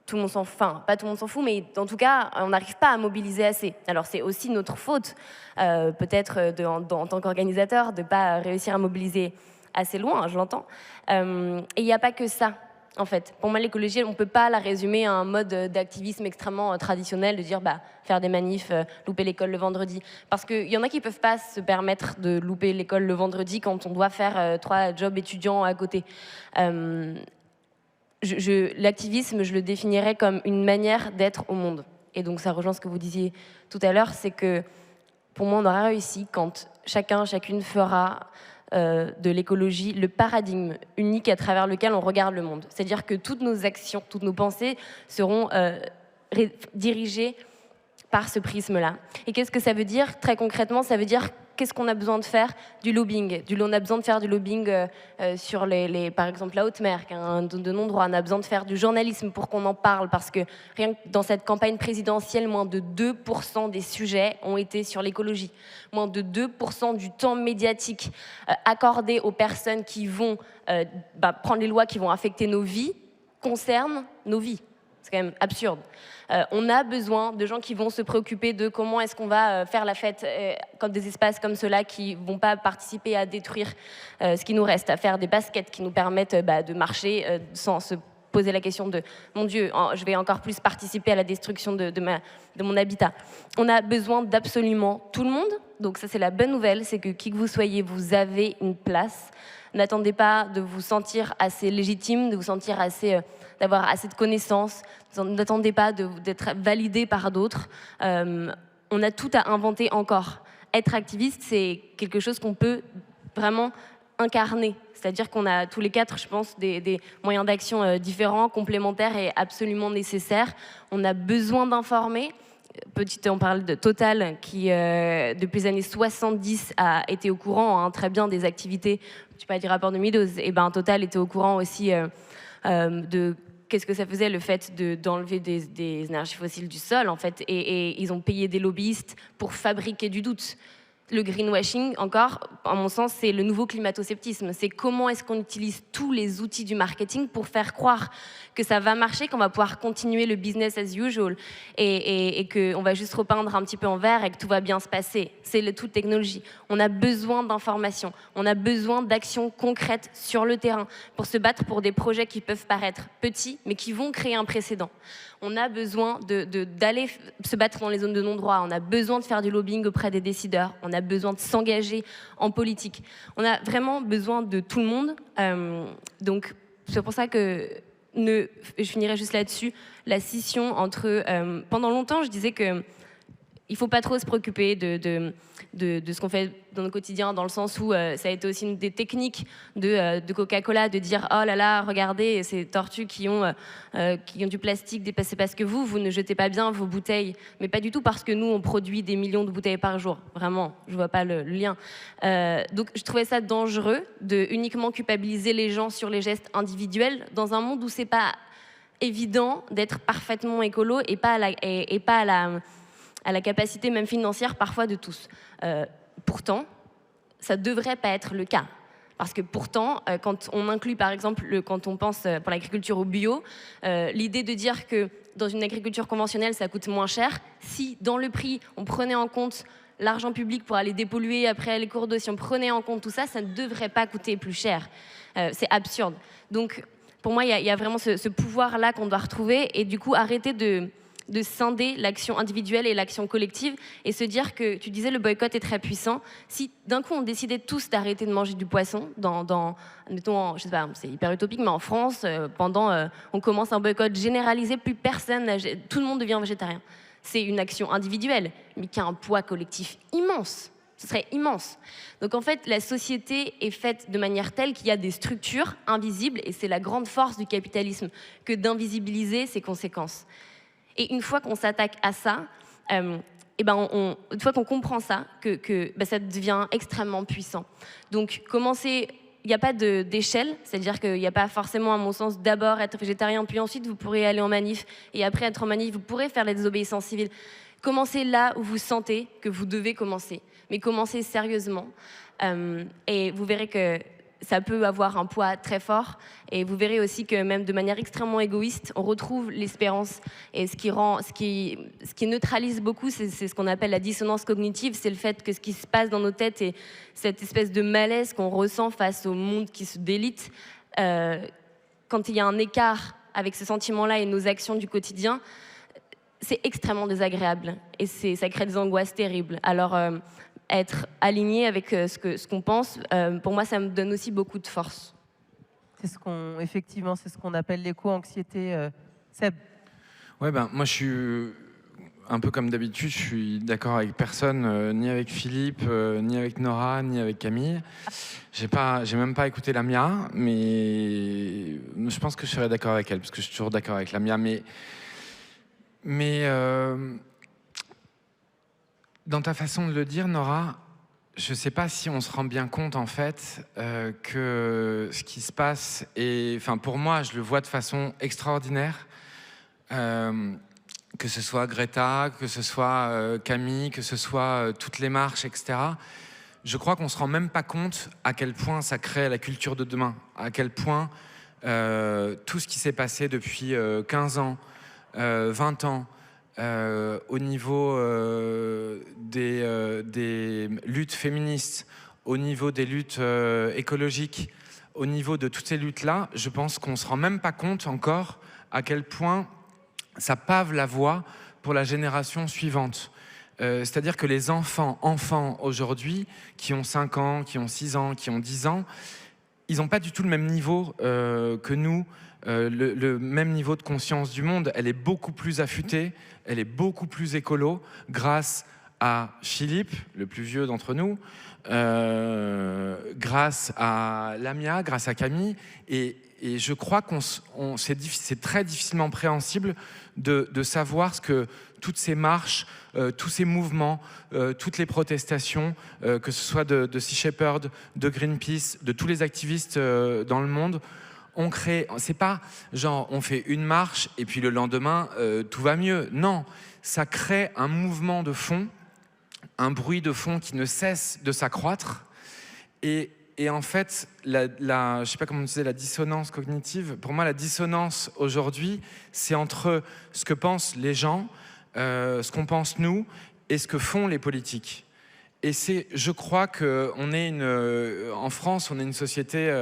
tout le monde s'en fout, enfin, pas tout le monde s'en fout, mais en tout cas, on n'arrive pas à mobiliser assez. Alors, c'est aussi notre faute, peut-être en tant qu'organisateur, de ne pas réussir à mobiliser assez loin, je l'entends. Et il n'y a pas que ça, en fait. Pour moi, l'écologie, on ne peut pas la résumer à un mode d'activisme extrêmement traditionnel, de dire faire des manifs, louper l'école le vendredi. Parce qu'il y en a qui ne peuvent pas se permettre de louper l'école le vendredi quand on doit faire 3 jobs étudiants à côté. L'activisme, je le définirais comme une manière d'être au monde. Et donc ça rejoint ce que vous disiez tout à l'heure, c'est que pour moi, on aura réussi quand chacune fera de l'écologie le paradigme unique à travers lequel on regarde le monde. C'est-à-dire que toutes nos actions, toutes nos pensées seront dirigés par ce prisme-là. Et qu'est-ce que ça veut dire? Très concrètement, ça veut dire qu'est-ce qu'on a besoin de faire? Du lobbying. On a besoin de faire du lobbying sur, par exemple, la haute mer, qui est un de non-droit. On a besoin de faire du journalisme pour qu'on en parle, parce que rien que dans cette campagne présidentielle, moins de 2% des sujets ont été sur l'écologie. Moins de 2% du temps médiatique accordé aux personnes qui vont prendre les lois qui vont affecter nos vies concernent nos vies. C'est quand même absurde. On a besoin de gens qui vont se préoccuper de comment est-ce qu'on va faire la fête quand des espaces comme ceux-là qui ne vont pas participer à détruire ce qui nous reste, à faire des baskets qui nous permettent de marcher sans se poser la question de « mon Dieu, je vais encore plus participer à la destruction de mon habitat ». On a besoin d'absolument tout le monde. Donc ça, c'est la bonne nouvelle, c'est que qui que vous soyez, vous avez une place. N'attendez pas de vous sentir assez légitime, de vous sentir d'avoir assez de connaissances. N'attendez pas d'être validé par d'autres. On a tout à inventer encore. Être activiste, c'est quelque chose qu'on peut vraiment incarner. C'est-à-dire qu'on a tous les quatre, je pense, des moyens d'action différents, complémentaires et absolument nécessaires. On a besoin d'informer. On parle de Total qui, depuis les années 70, a été au courant très bien des activités, tu parlais du rapport de Meadows, et Total était au courant aussi de qu'est-ce que ça faisait le fait d'enlever des énergies fossiles du sol, en fait, et ils ont payé des lobbyistes pour fabriquer du doute. Le greenwashing, encore, à mon sens, c'est le nouveau climato-sceptisme. C'est comment est-ce qu'on utilise tous les outils du marketing pour faire croire que ça va marcher, qu'on va pouvoir continuer le business as usual et qu'on va juste repeindre un petit peu en vert et que tout va bien se passer. C'est toute technologie. On a besoin d'informations. On a besoin d'actions concrètes sur le terrain pour se battre pour des projets qui peuvent paraître petits, mais qui vont créer un précédent. On a besoin d'aller se battre dans les zones de non-droit. On a besoin de faire du lobbying auprès des décideurs. On a besoin de s'engager en politique. On a vraiment besoin de tout le monde. Donc, c'est pour ça que je finirai juste là-dessus. La scission entre... pendant longtemps, je disais que il ne faut pas trop se préoccuper de ce qu'on fait dans nos quotidiens, dans le sens où ça a été aussi une des techniques de Coca-Cola, de dire « Oh là là, regardez, ces tortues qui ont du plastique, c'est parce que vous ne jetez pas bien vos bouteilles. » Mais pas du tout, parce que nous, on produit des millions de bouteilles par jour. Vraiment, je ne vois pas le lien. Donc, je trouvais ça dangereux de uniquement culpabiliser les gens sur les gestes individuels dans un monde où ce n'est pas évident d'être parfaitement écolo et pas à la capacité même financière parfois de tous. Pourtant, ça ne devrait pas être le cas. Parce que pourtant, quand on inclut par exemple, quand on pense pour l'agriculture au bio, l'idée de dire que dans une agriculture conventionnelle, ça coûte moins cher, si dans le prix, on prenait en compte l'argent public pour aller dépolluer après les cours d'eau, si on prenait en compte tout ça, ça ne devrait pas coûter plus cher. C'est absurde. Donc, pour moi, il y a vraiment ce pouvoir-là qu'on doit retrouver et du coup, arrêter de scinder l'action individuelle et l'action collective et se dire que, tu disais, le boycott est très puissant. Si d'un coup on décidait tous d'arrêter de manger du poisson, mettons, je sais pas, c'est hyper utopique, mais en France, on commence un boycott généralisé, plus personne, tout le monde devient végétarien. C'est une action individuelle, mais qui a un poids collectif immense. Ce serait immense. Donc en fait, la société est faite de manière telle qu'il y a des structures invisibles, et c'est la grande force du capitalisme que d'invisibiliser ses conséquences. Et une fois qu'on s'attaque à ça, une fois qu'on comprend ça, ça devient extrêmement puissant. Donc, il n'y a pas d'échelle, c'est-à-dire qu'il n'y a pas forcément, à mon sens, d'abord être végétarien, puis ensuite vous pourrez aller en manif, et après être en manif, vous pourrez faire la désobéissance civile. Commencez là où vous sentez que vous devez commencer, mais commencez sérieusement, et vous verrez que ça peut avoir un poids très fort, et vous verrez aussi que même de manière extrêmement égoïste, on retrouve l'espérance, et ce qui neutralise beaucoup, c'est ce qu'on appelle la dissonance cognitive, c'est le fait que ce qui se passe dans nos têtes et cette espèce de malaise qu'on ressent face au monde qui se délite, quand il y a un écart avec ce sentiment-là et nos actions du quotidien, c'est extrêmement désagréable, et ça crée des angoisses terribles. Alors, être aligné avec ce qu'on pense, pour moi, ça me donne aussi beaucoup de force. Effectivement, c'est ce qu'on appelle l'éco-anxiété. Seb. Ouais, moi, je suis un peu comme d'habitude, je suis d'accord avec personne, ni avec Philippe, ni avec Nora, ni avec Camille. J'ai même pas écouté Lamia, mais je pense que je serais d'accord avec elle, parce que je suis toujours d'accord avec Lamia. Mais dans ta façon de le dire, Nora, je ne sais pas si on se rend bien compte, en fait, que ce qui se passe, enfin, pour moi, je le vois de façon extraordinaire, que ce soit Greta, que ce soit Camille, que ce soit toutes les marches, etc. Je crois qu'on ne se rend même pas compte à quel point ça crée la culture de demain, à quel point tout ce qui s'est passé depuis 15 ans, 20 ans, au niveau des luttes féministes, au niveau des luttes écologiques, au niveau de toutes ces luttes-là, je pense qu'on ne se rend même pas compte encore à quel point ça pave la voie pour la génération suivante. C'est-à-dire que les enfants aujourd'hui, qui ont 5 ans, qui ont 6 ans, qui ont 10 ans, ils n'ont pas du tout le même niveau que nous, le même niveau de conscience du monde. Elle est beaucoup plus affûtée, elle est beaucoup plus écolo, grâce à Philippe, le plus vieux d'entre nous, grâce à Lamia, grâce à Camille, et je crois c'est très difficilement préhensible de savoir ce que toutes ces marches, tous ces mouvements, toutes les protestations, que ce soit de Sea Shepherd, de Greenpeace, de tous les activistes dans le monde, on crée. C'est pas genre on fait une marche et puis le lendemain tout va mieux. Non, ça crée un mouvement de fond, un bruit de fond qui ne cesse de s'accroître. Et en fait, je sais pas comment on disait, la dissonance cognitive, pour moi la dissonance aujourd'hui, c'est entre ce que pensent les gens, ce qu'on pense nous, et ce que font les politiques. Et je crois qu'on est en France, on est une société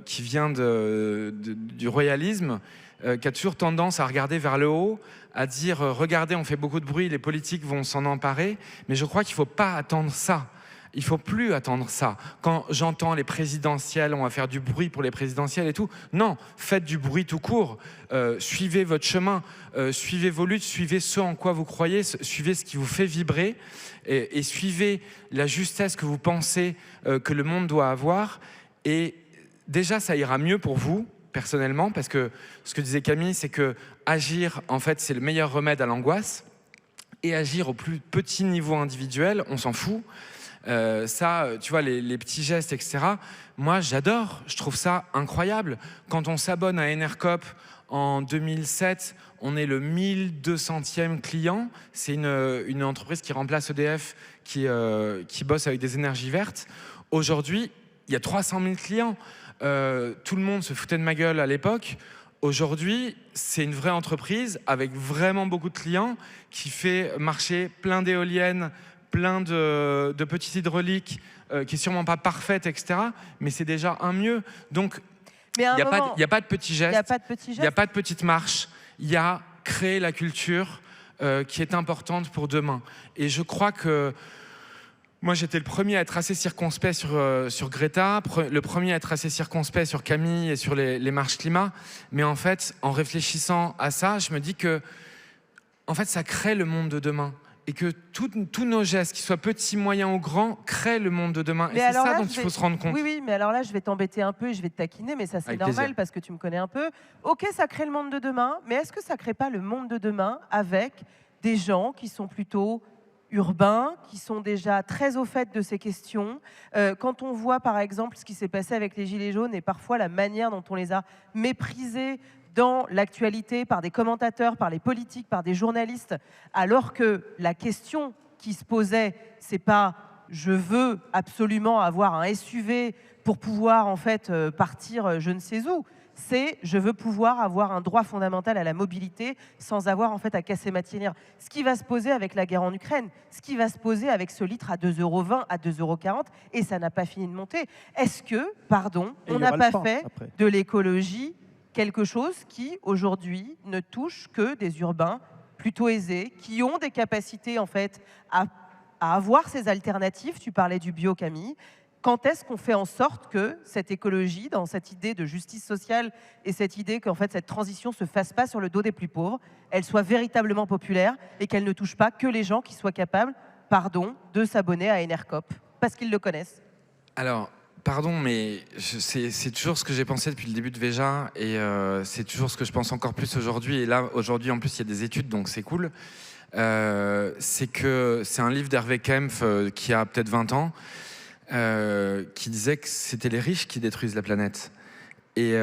qui vient du royalisme, qui a toujours tendance à regarder vers le haut, à dire regardez, on fait beaucoup de bruit, les politiques vont s'en emparer. Mais je crois qu'il ne faut pas attendre ça. Il ne faut plus attendre ça. Quand j'entends les présidentielles, on va faire du bruit pour les présidentielles et tout. Non, faites du bruit tout court. Suivez votre chemin, suivez vos luttes, suivez ce en quoi vous croyez, suivez ce qui vous fait vibrer et suivez la justesse que vous pensez que le monde doit avoir. Et déjà, ça ira mieux pour vous, personnellement, parce que ce que disait Camille, c'est que agir, en fait, c'est le meilleur remède à l'angoisse. Et agir au plus petit niveau individuel, on s'en fout. Ça, tu vois, les petits gestes, etc. Moi, j'adore, je trouve ça incroyable. Quand on s'abonne à Enercop en 2007, on est le 1200e client. C'est une entreprise qui remplace EDF, qui bosse avec des énergies vertes. Aujourd'hui, il y a 300 000 clients. Tout le monde se foutait de ma gueule à l'époque. Aujourd'hui, c'est une vraie entreprise avec vraiment beaucoup de clients qui fait marcher plein d'éoliennes, plein de petites hydrauliques, qui est sûrement pas parfaite, etc. Mais c'est déjà un mieux. Donc, il n'y a pas de petits gestes, il n'y a pas de petites marches. Il y a créer la culture qui est importante pour demain. Et je crois que moi, j'étais le premier à être assez circonspect sur Greta, le premier à être assez circonspect sur Camille et sur les marches climat. Mais en fait, en réfléchissant à ça, je me dis que en fait, ça crée le monde de demain. Et que tous nos gestes, qu'ils soient petits, moyens ou grands, créent le monde de demain. Mais et c'est ça dont il faut se rendre compte. Oui, mais alors là, je vais t'embêter un peu et je vais te taquiner, mais ça, c'est normal plaisir. Parce que tu me connais un peu. Ok, ça crée le monde de demain, mais est-ce que ça ne crée pas le monde de demain avec des gens qui sont plutôt urbains, qui sont déjà très au fait de ces questions. Quand on voit, par exemple, ce qui s'est passé avec les Gilets jaunes et parfois la manière dont on les a méprisés dans l'actualité par des commentateurs, par les politiques, par des journalistes, alors que la question qui se posait, c'est pas « je veux absolument avoir un SUV pour pouvoir en fait partir je ne sais où », c'est « je veux pouvoir avoir un droit fondamental à la mobilité sans avoir en fait à casser ma tirelire ». Ce qui va se poser avec la guerre en Ukraine, ce qui va se poser avec ce litre à 2,20 €, à 2,40 €, et ça n'a pas fini de monter. Est-ce que, pardon, on n'a pas fait de l'écologie quelque chose qui, aujourd'hui, ne touche que des urbains plutôt aisés, qui ont des capacités, en fait, à avoir ces alternatives. Tu parlais du bio, Camille. Quand est-ce qu'on fait en sorte que cette écologie, dans cette idée de justice sociale et cette idée qu'en fait, cette transition ne se fasse pas sur le dos des plus pauvres, elle soit véritablement populaire et qu'elle ne touche pas que les gens qui soient capables, pardon, de s'abonner à Enercop, parce qu'ils le connaissent? Alors, Pardon, mais c'est toujours ce que j'ai pensé depuis le début de Veja, et c'est toujours ce que je pense encore plus aujourd'hui. Et là, aujourd'hui, en plus, il y a des études, donc c'est cool. C'est un livre d'Hervé Kempf qui a peut-être 20 ans, qui disait que c'était les riches qui détruisent la planète. Et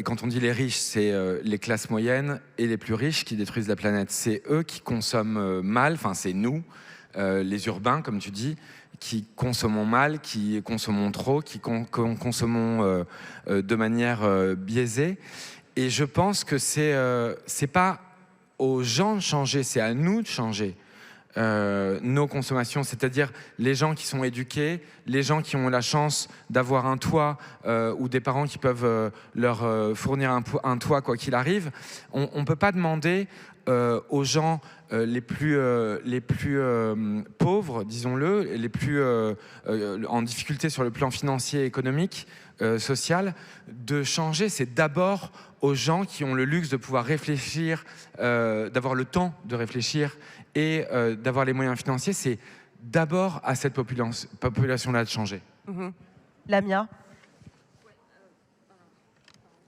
quand on dit les riches, c'est les classes moyennes et les plus riches qui détruisent la planète. C'est eux qui consomment mal, enfin c'est nous, les urbains, comme tu dis, qui consommons mal, qui consommons trop, qui consommons de manière biaisée. Et je pense que c'est pas aux gens de changer, c'est à nous de changer nos consommations, c'est-à-dire les gens qui sont éduqués, les gens qui ont la chance d'avoir un toit ou des parents qui peuvent leur fournir un toit quoi qu'il arrive. On ne peut pas demander aux gens les plus pauvres, disons-le, les plus en difficulté sur le plan financier, économique, social, de changer. C'est d'abord aux gens qui ont le luxe de pouvoir réfléchir, d'avoir le temps de réfléchir et d'avoir les moyens financiers. C'est d'abord à cette population-là de changer. Mmh. Lamia.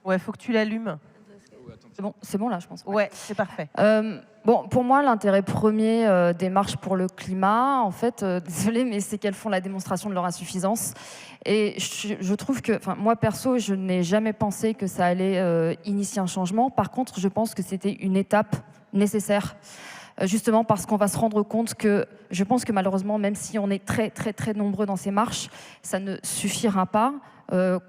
Ouais, faut que tu l'allumes. C'est bon là, je pense. Ouais, c'est parfait. Bon, pour moi, l'intérêt premier des marches pour le climat, en fait, désolée, mais c'est qu'elles font la démonstration de leur insuffisance. Et je trouve que, moi perso, je n'ai jamais pensé que ça allait initier un changement. Par contre, je pense que c'était une étape nécessaire. Justement parce qu'on va se rendre compte que, je pense que malheureusement, même si on est très, très, très nombreux dans ces marches, ça ne suffira pas.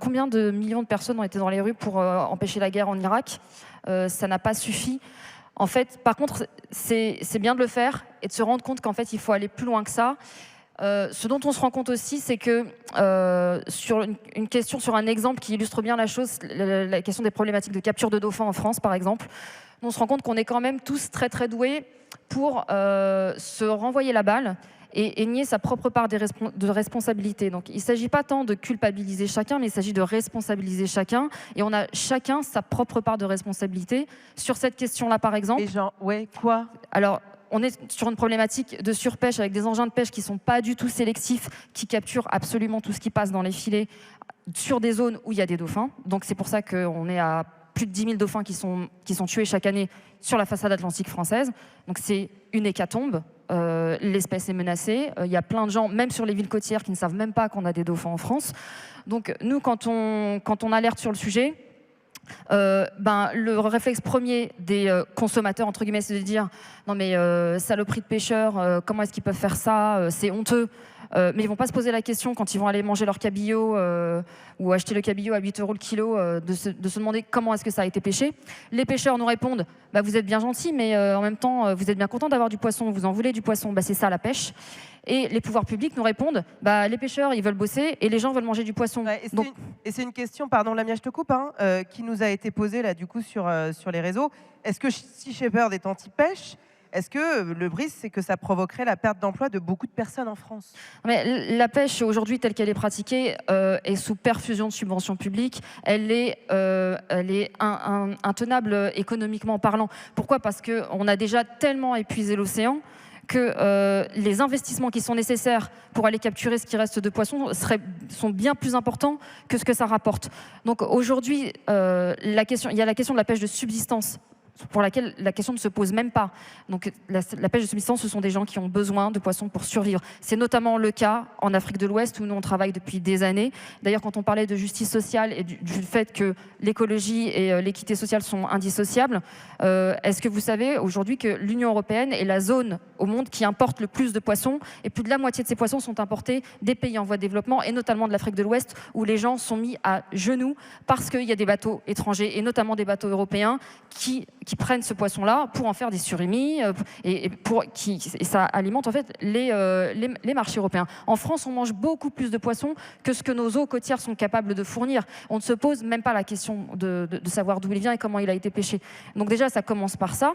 Combien de millions de personnes ont été dans les rues pour empêcher la guerre en Irak ? Ça n'a pas suffi. En fait, par contre, c'est bien de le faire et de se rendre compte qu'en fait, il faut aller plus loin que ça. Ce dont on se rend compte aussi, c'est que sur une question, sur un exemple qui illustre bien la chose, la question des problématiques de capture de dauphins en France, par exemple, on se rend compte qu'on est quand même tous très très doués pour se renvoyer la balle et nier sa propre part de responsabilité. Donc il ne s'agit pas tant de culpabiliser chacun, mais il s'agit de responsabiliser chacun. Et on a chacun sa propre part de responsabilité. Sur cette question-là, par exemple... Et genre, ouais, quoi ? Alors, on est sur une problématique de surpêche avec des engins de pêche qui ne sont pas du tout sélectifs, qui capturent absolument tout ce qui passe dans les filets sur des zones où il y a des dauphins. Donc c'est pour ça qu'on est à plus de 10 000 dauphins qui sont tués chaque année sur la façade atlantique française. Donc c'est une hécatombe. L'espèce est menacée. Il y a plein de gens, même sur les villes côtières, qui ne savent même pas qu'on a des dauphins en France. Donc nous, quand on alerte sur le sujet, le réflexe premier des consommateurs, entre guillemets, c'est de dire « Non mais saloperie de pêcheurs, comment est-ce qu'ils peuvent faire ça ? C'est honteux ». Mais ils ne vont pas se poser la question quand ils vont aller manger leur cabillaud ou acheter le cabillaud à 8 € le kilo, de se demander comment est-ce que ça a été pêché. Les pêcheurs nous répondent vous êtes bien gentils, mais en même temps, vous êtes bien contents d'avoir du poisson, vous en voulez du poisson, c'est ça la pêche. Et les pouvoirs publics nous répondent les pêcheurs, ils veulent bosser et les gens veulent manger du poisson. Ouais, et c'est une question, pardon Lamia, je te coupe, qui nous a été posée là, du coup, sur les réseaux. Est-ce que Sea Shepherd est anti-pêche ? Est-ce que le risque, c'est que ça provoquerait la perte d'emploi de beaucoup de personnes en France ? Mais la pêche, aujourd'hui, telle qu'elle est pratiquée, est sous perfusion de subventions publiques. Elle est intenable économiquement parlant. Pourquoi ? Parce qu'on a déjà tellement épuisé l'océan que les investissements qui sont nécessaires pour aller capturer ce qui reste de poissons sont bien plus importants que ce que ça rapporte. Donc aujourd'hui, il y a la question de la pêche de subsistance, pour laquelle la question ne se pose même pas. Donc la pêche de subsistance, ce sont des gens qui ont besoin de poissons pour survivre. C'est notamment le cas en Afrique de l'Ouest, où nous on travaille depuis des années. D'ailleurs, quand on parlait de justice sociale et du fait que l'écologie et l'équité sociale sont indissociables, est-ce que vous savez aujourd'hui que l'Union européenne est la zone au monde qui importe le plus de poissons, et plus de la moitié de ces poissons sont importés des pays en voie de développement, et notamment de l'Afrique de l'Ouest, où les gens sont mis à genoux parce qu'il y a des bateaux étrangers, et notamment des bateaux européens, qui prennent ce poisson-là pour en faire des surimi, et ça alimente en fait les marchés européens. En France, on mange beaucoup plus de poissons que ce que nos eaux côtières sont capables de fournir. On ne se pose même pas la question de savoir d'où il vient et comment il a été pêché. Donc déjà, ça commence par ça.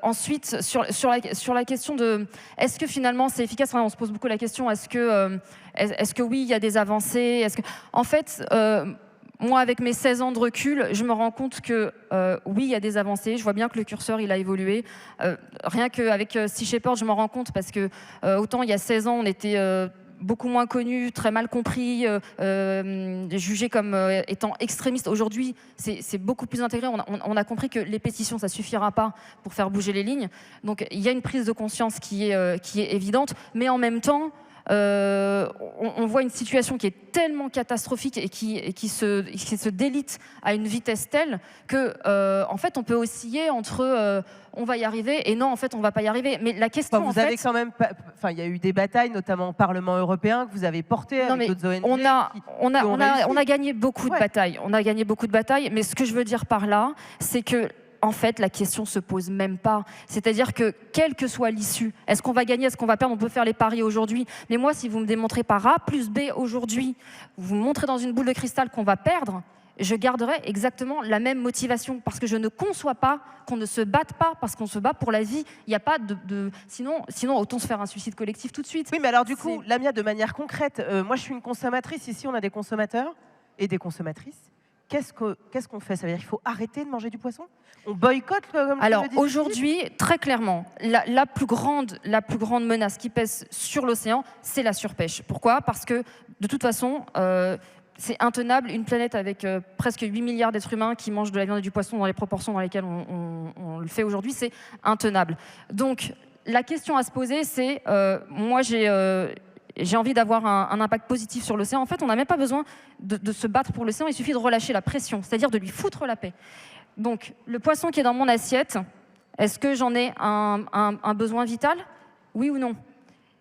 Ensuite, sur la question de est-ce que finalement c'est efficace, on se pose beaucoup la question, est-ce que oui, il y a des avancées, en fait, moi, avec mes 16 ans de recul, je me rends compte que oui, il y a des avancées. Je vois bien que le curseur, il a évolué. Rien qu'avec Sea Shepherd, je m'en rends compte parce que autant il y a 16 ans, on était beaucoup moins connu, très mal compris, jugé comme étant extrémiste. Aujourd'hui, c'est beaucoup plus intégré. On a compris que les pétitions, ça suffira pas pour faire bouger les lignes. Donc il y a une prise de conscience qui est évidente, mais en même temps, on voit une situation qui est tellement catastrophique et qui se délite à une vitesse telle que, en fait, on peut osciller entre on va y arriver et non, en fait, on va pas y arriver. Mais la question, vous avez quand même, il y a eu des batailles, notamment au Parlement européen, que vous avez portées avec d'autres ONG. On a gagné beaucoup de batailles. On a gagné beaucoup de batailles. Mais ce que je veux dire par là, c'est que en fait, la question se pose même pas. C'est-à-dire que, quelle que soit l'issue, est-ce qu'on va gagner, est-ce qu'on va perdre, on peut faire les paris aujourd'hui. Mais moi, si vous me démontrez par A plus B aujourd'hui, vous me montrez dans une boule de cristal qu'on va perdre, je garderai exactement la même motivation. Parce que je ne conçois pas qu'on ne se batte pas, parce qu'on se bat pour la vie. Il n'y a pas de... Sinon, autant se faire un suicide collectif tout de suite. Oui, mais alors du coup, Lamia, de manière concrète, moi je suis une consommatrice, ici on a des consommateurs et des consommatrices. Qu'est-ce qu'on fait? Ça veut dire qu'il faut arrêter de manger du poisson? On boycotte comme Alors le dit aujourd'hui, très clairement, la plus grande menace qui pèse sur l'océan, c'est la surpêche. Pourquoi? Parce que de toute façon, c'est intenable. Une planète avec presque 8 milliards d'êtres humains qui mangent de la viande et du poisson dans les proportions dans lesquelles on le fait aujourd'hui, c'est intenable. Donc la question à se poser, c'est moi j'ai envie d'avoir un impact positif sur l'océan. En fait, on n'a même pas besoin de se battre pour l'océan, il suffit de relâcher la pression, c'est-à-dire de lui foutre la paix. Donc, le poisson qui est dans mon assiette, est-ce que j'en ai un besoin vital? Oui ou non?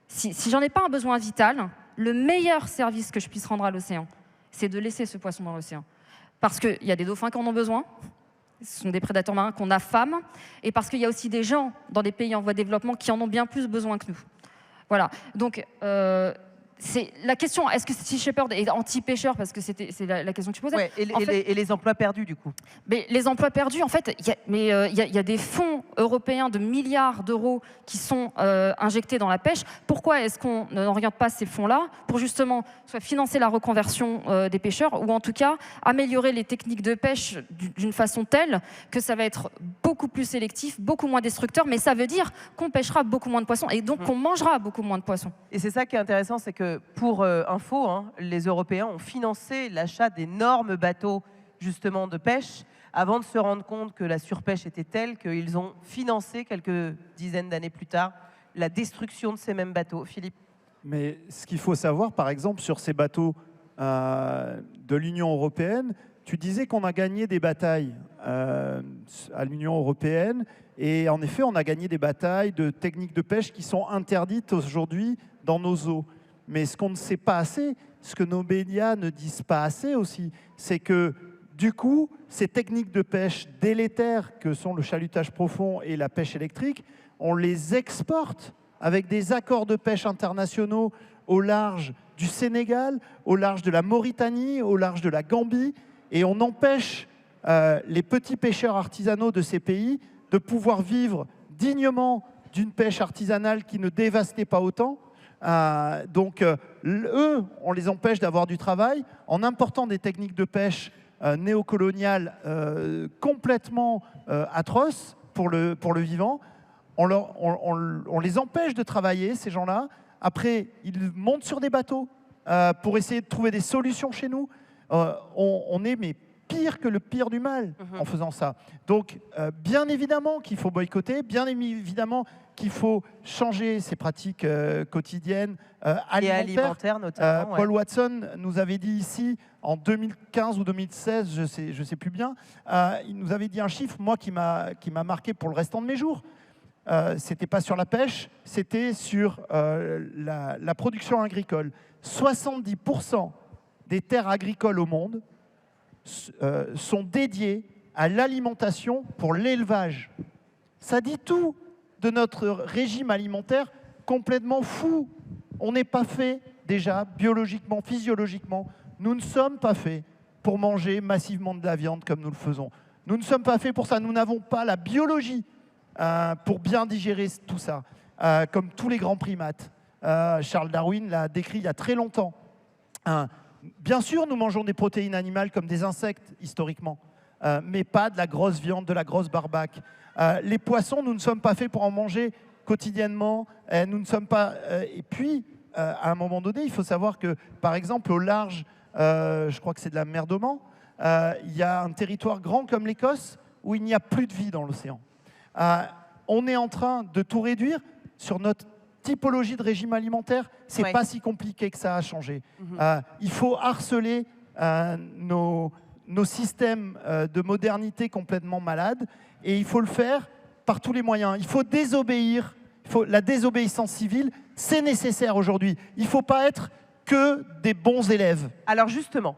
Si j'en ai pas un besoin vital, le meilleur service que je puisse rendre à l'océan, c'est de laisser ce poisson dans l'océan. Parce qu'il y a des dauphins qui en ont besoin, ce sont des prédateurs marins qu'on affame, et parce qu'il y a aussi des gens dans des pays en voie de développement qui en ont bien plus besoin que nous. Voilà, donc c'est la question, est-ce que Sea Shepherd est anti-pêcheur? Parce que c'est la question que tu posais. Ouais, et les emplois perdus, du coup. Mais les emplois perdus, en fait, il y a des fonds européens de milliards d'euros qui sont injectés dans la pêche. Pourquoi est-ce qu'on n'oriente pas ces fonds-là pour justement soit financer la reconversion des pêcheurs ou en tout cas améliorer les techniques de pêche d'une façon telle que ça va être beaucoup plus sélectif, beaucoup moins destructeur, mais ça veut dire qu'on pêchera beaucoup moins de poissons et donc qu'on mangera beaucoup moins de poissons. Et c'est ça qui est intéressant, c'est que pour info, les Européens ont financé l'achat d'énormes bateaux justement de pêche avant de se rendre compte que la surpêche était telle qu'ils ont financé quelques dizaines d'années plus tard la destruction de ces mêmes bateaux. Philippe? Mais ce qu'il faut savoir, par exemple, sur ces bateaux de l'Union européenne, tu disais qu'on a gagné des batailles à l'Union européenne et en effet, on a gagné des batailles de techniques de pêche qui sont interdites aujourd'hui dans nos eaux. Mais ce qu'on ne sait pas assez, ce que nos médias ne disent pas assez aussi, c'est que du coup, ces techniques de pêche délétères que sont le chalutage profond et la pêche électrique, on les exporte avec des accords de pêche internationaux au large du Sénégal, au large de la Mauritanie, au large de la Gambie, et on empêche les petits pêcheurs artisanaux de ces pays de pouvoir vivre dignement d'une pêche artisanale qui ne dévastait pas autant. Donc, eux, on les empêche d'avoir du travail en important des techniques de pêche néocoloniales complètement atroces pour le vivant. On les empêche de travailler, ces gens-là. Après, ils montent sur des bateaux pour essayer de trouver des solutions chez nous. On est mais pire que le pire du mal en faisant ça. Donc, bien évidemment qu'il faut boycotter, bien évidemment qu'il faut changer ses pratiques quotidiennes alimentaires notamment. Paul Watson nous avait dit ici, en 2015 ou 2016, je sais plus bien, il nous avait dit un chiffre, moi, qui m'a marqué pour le restant de mes jours. C'était pas sur la pêche, c'était sur la production agricole. 70% des terres agricoles au monde sont dédiées à l'alimentation pour l'élevage. Ça dit tout de notre régime alimentaire complètement fou. On n'est pas fait déjà biologiquement, physiologiquement. Nous ne sommes pas faits pour manger massivement de la viande comme nous le faisons. Nous ne sommes pas faits pour ça. Nous n'avons pas la biologie pour bien digérer tout ça, comme tous les grands primates. Charles Darwin l'a décrit il y a très longtemps. Bien sûr, nous mangeons des protéines animales comme des insectes, historiquement, mais pas de la grosse viande, de la grosse barbaque. Les poissons, nous ne sommes pas faits pour en manger quotidiennement. Nous ne sommes pas... et puis, à un moment donné, il faut savoir que, par exemple, au large, je crois que c'est de la mer d'Oman, il y a un territoire grand comme l'Écosse où il n'y a plus de vie dans l'océan. On est en train de tout réduire sur notre typologie de régime alimentaire. C'est pas si compliqué que ça a changé. Il faut harceler nos systèmes de modernité complètement malades et il faut le faire par tous les moyens. Il faut désobéir. La désobéissance civile, c'est nécessaire aujourd'hui. Il ne faut pas être que des bons élèves. Alors justement,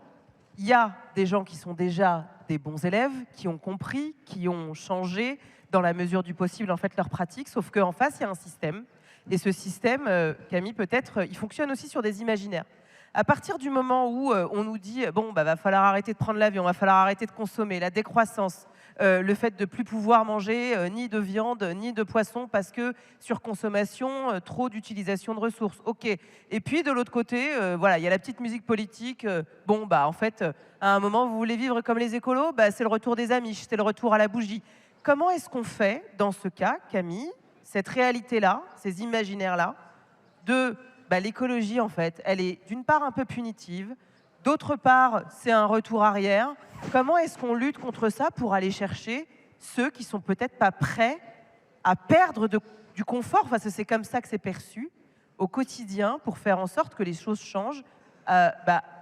il y a des gens qui sont déjà des bons élèves, qui ont compris, qui ont changé dans la mesure du possible en fait leur pratique, sauf qu'en face, il y a un système. Et ce système, Camille, peut-être, il fonctionne aussi sur des imaginaires. À partir du moment où on nous dit bon, va falloir arrêter de prendre l'avion, va falloir arrêter de consommer, la décroissance, le fait de ne plus pouvoir manger ni de viande ni de poisson parce que surconsommation, trop d'utilisation de ressources. Ok. Et puis de l'autre côté, voilà, il y a la petite musique politique. En fait, à un moment, vous voulez vivre comme les écolos, c'est le retour des Amish, c'est le retour à la bougie. Comment est-ce qu'on fait dans ce cas, Camille, cette réalité-là, ces imaginaires-là, de l'écologie, en fait, elle est d'une part un peu punitive, d'autre part, c'est un retour arrière. Comment est-ce qu'on lutte contre ça pour aller chercher ceux qui sont peut-être pas prêts à perdre du confort, parce que c'est comme ça que c'est perçu, au quotidien, pour faire en sorte que les choses changent,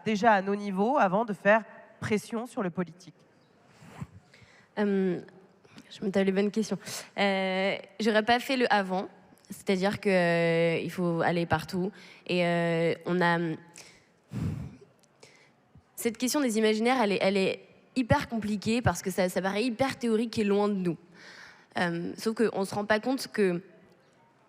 déjà à nos niveaux, avant de faire pression sur le politique? Je me tape les bonnes questions. J'aurais pas fait le avant. C'est-à-dire qu'il faut aller partout. Et on a... Cette question des imaginaires, elle est hyper compliquée parce que ça paraît hyper théorique et loin de nous. Sauf qu'on ne se rend pas compte que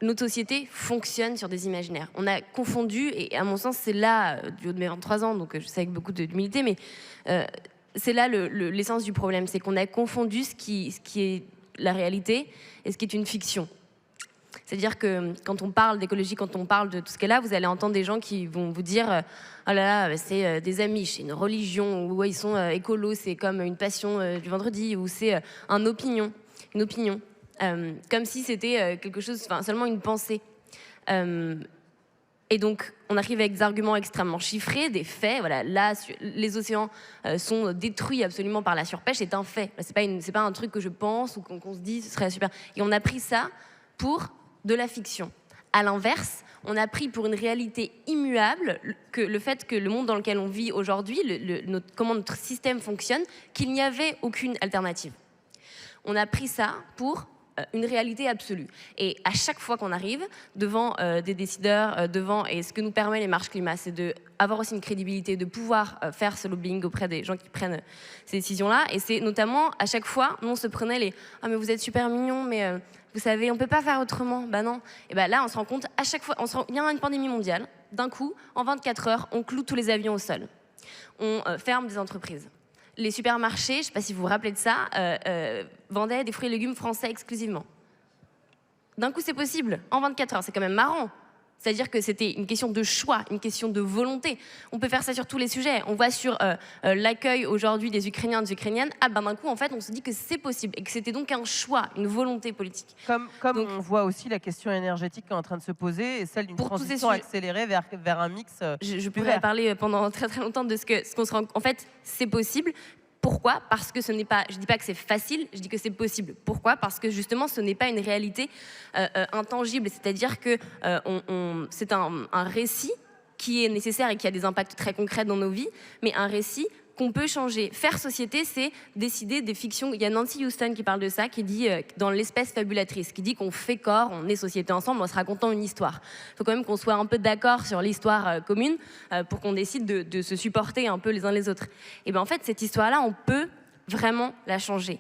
notre société fonctionne sur des imaginaires. On a confondu, et à mon sens, c'est là, du haut de mes 23 ans, donc je sais avec beaucoup d'humilité, mais c'est là l'essence du problème. C'est qu'on a confondu ce qui est la réalité et ce qui est une fiction. C'est-à-dire que quand on parle d'écologie, quand on parle de tout ce qu'est là, vous allez entendre des gens qui vont vous dire « Oh là là, c'est des Amish, c'est une religion, ou ils sont écolos, c'est comme une passion du vendredi, ou c'est une opinion. » Comme si c'était quelque chose, seulement une pensée. Et donc, on arrive avec des arguments extrêmement chiffrés, des faits. Voilà, là, les océans sont détruits absolument par la surpêche, c'est un fait. C'est pas un truc que je pense ou qu'on se dit, ce serait super. Et on a pris ça pour de la fiction. À l'inverse, on a pris pour une réalité immuable que le fait que le monde dans lequel on vit aujourd'hui, comment notre système fonctionne, qu'il n'y avait aucune alternative. On a pris ça pour une réalité absolue. Et à chaque fois qu'on arrive devant des décideurs, et ce que nous permet les marches climat, c'est d'avoir aussi une crédibilité, de pouvoir faire ce lobbying auprès des gens qui prennent ces décisions-là. Et c'est notamment, à chaque fois, nous on se prenait les « Ah mais vous êtes super mignons, mais vous savez, on ne peut pas faire autrement. » Bah non. Et bah là, on se rend compte, à chaque fois, il y a une pandémie mondiale, d'un coup, en 24 heures, on cloue tous les avions au sol. On ferme des entreprises. Les supermarchés, je ne sais pas si vous vous rappelez de ça, vendaient des fruits et légumes français exclusivement. D'un coup, c'est possible, en 24 heures. C'est quand même marrant. C'est-à-dire que c'était une question de choix, une question de volonté. On peut faire ça sur tous les sujets. On voit sur l'accueil aujourd'hui des Ukrainiens et des Ukrainiennes. D'un coup, en fait, on se dit que c'est possible et que c'était donc un choix, une volonté politique. Comme donc, on voit aussi la question énergétique qui est en train de se poser et celle d'une transition accélérée vers un mix. Je pourrais parler pendant très très longtemps de ce qu'on se rend. En fait, c'est possible. Pourquoi ? Parce que ce n'est pas, je dis pas que c'est facile, je dis que c'est possible. Pourquoi ? Parce que justement, ce n'est pas une réalité intangible. C'est-à-dire que c'est un récit qui est nécessaire et qui a des impacts très concrets dans nos vies, mais un récit qu'on peut changer. Faire société, c'est décider des fictions. Il y a Nancy Houston qui parle de ça, qui dit dans L'espèce fabulatrice, qui dit qu'on fait corps, on est société ensemble, en se racontant une histoire. Il faut quand même qu'on soit un peu d'accord sur l'histoire commune pour qu'on décide de se supporter un peu les uns les autres. Et bien en fait, cette histoire-là, on peut vraiment la changer.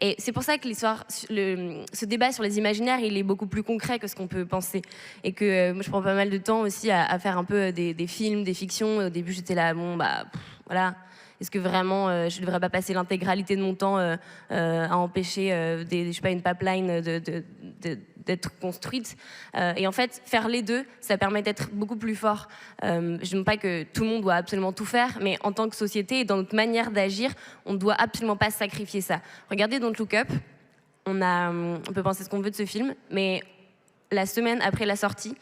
Et c'est pour ça que ce débat sur les imaginaires, il est beaucoup plus concret que ce qu'on peut penser. Et que moi, je prends pas mal de temps aussi à faire un peu des films, des fictions. Au début, j'étais là, voilà. Est-ce que vraiment, je ne devrais pas passer l'intégralité de mon temps à empêcher une pipeline d'être construite et en fait, faire les deux, ça permet d'être beaucoup plus fort. Je ne dis pas que tout le monde doit absolument tout faire, mais en tant que société et dans notre manière d'agir, on ne doit absolument pas sacrifier ça. Regardez Don't Look Up. On peut penser ce qu'on veut de ce film, mais la semaine après la sortie,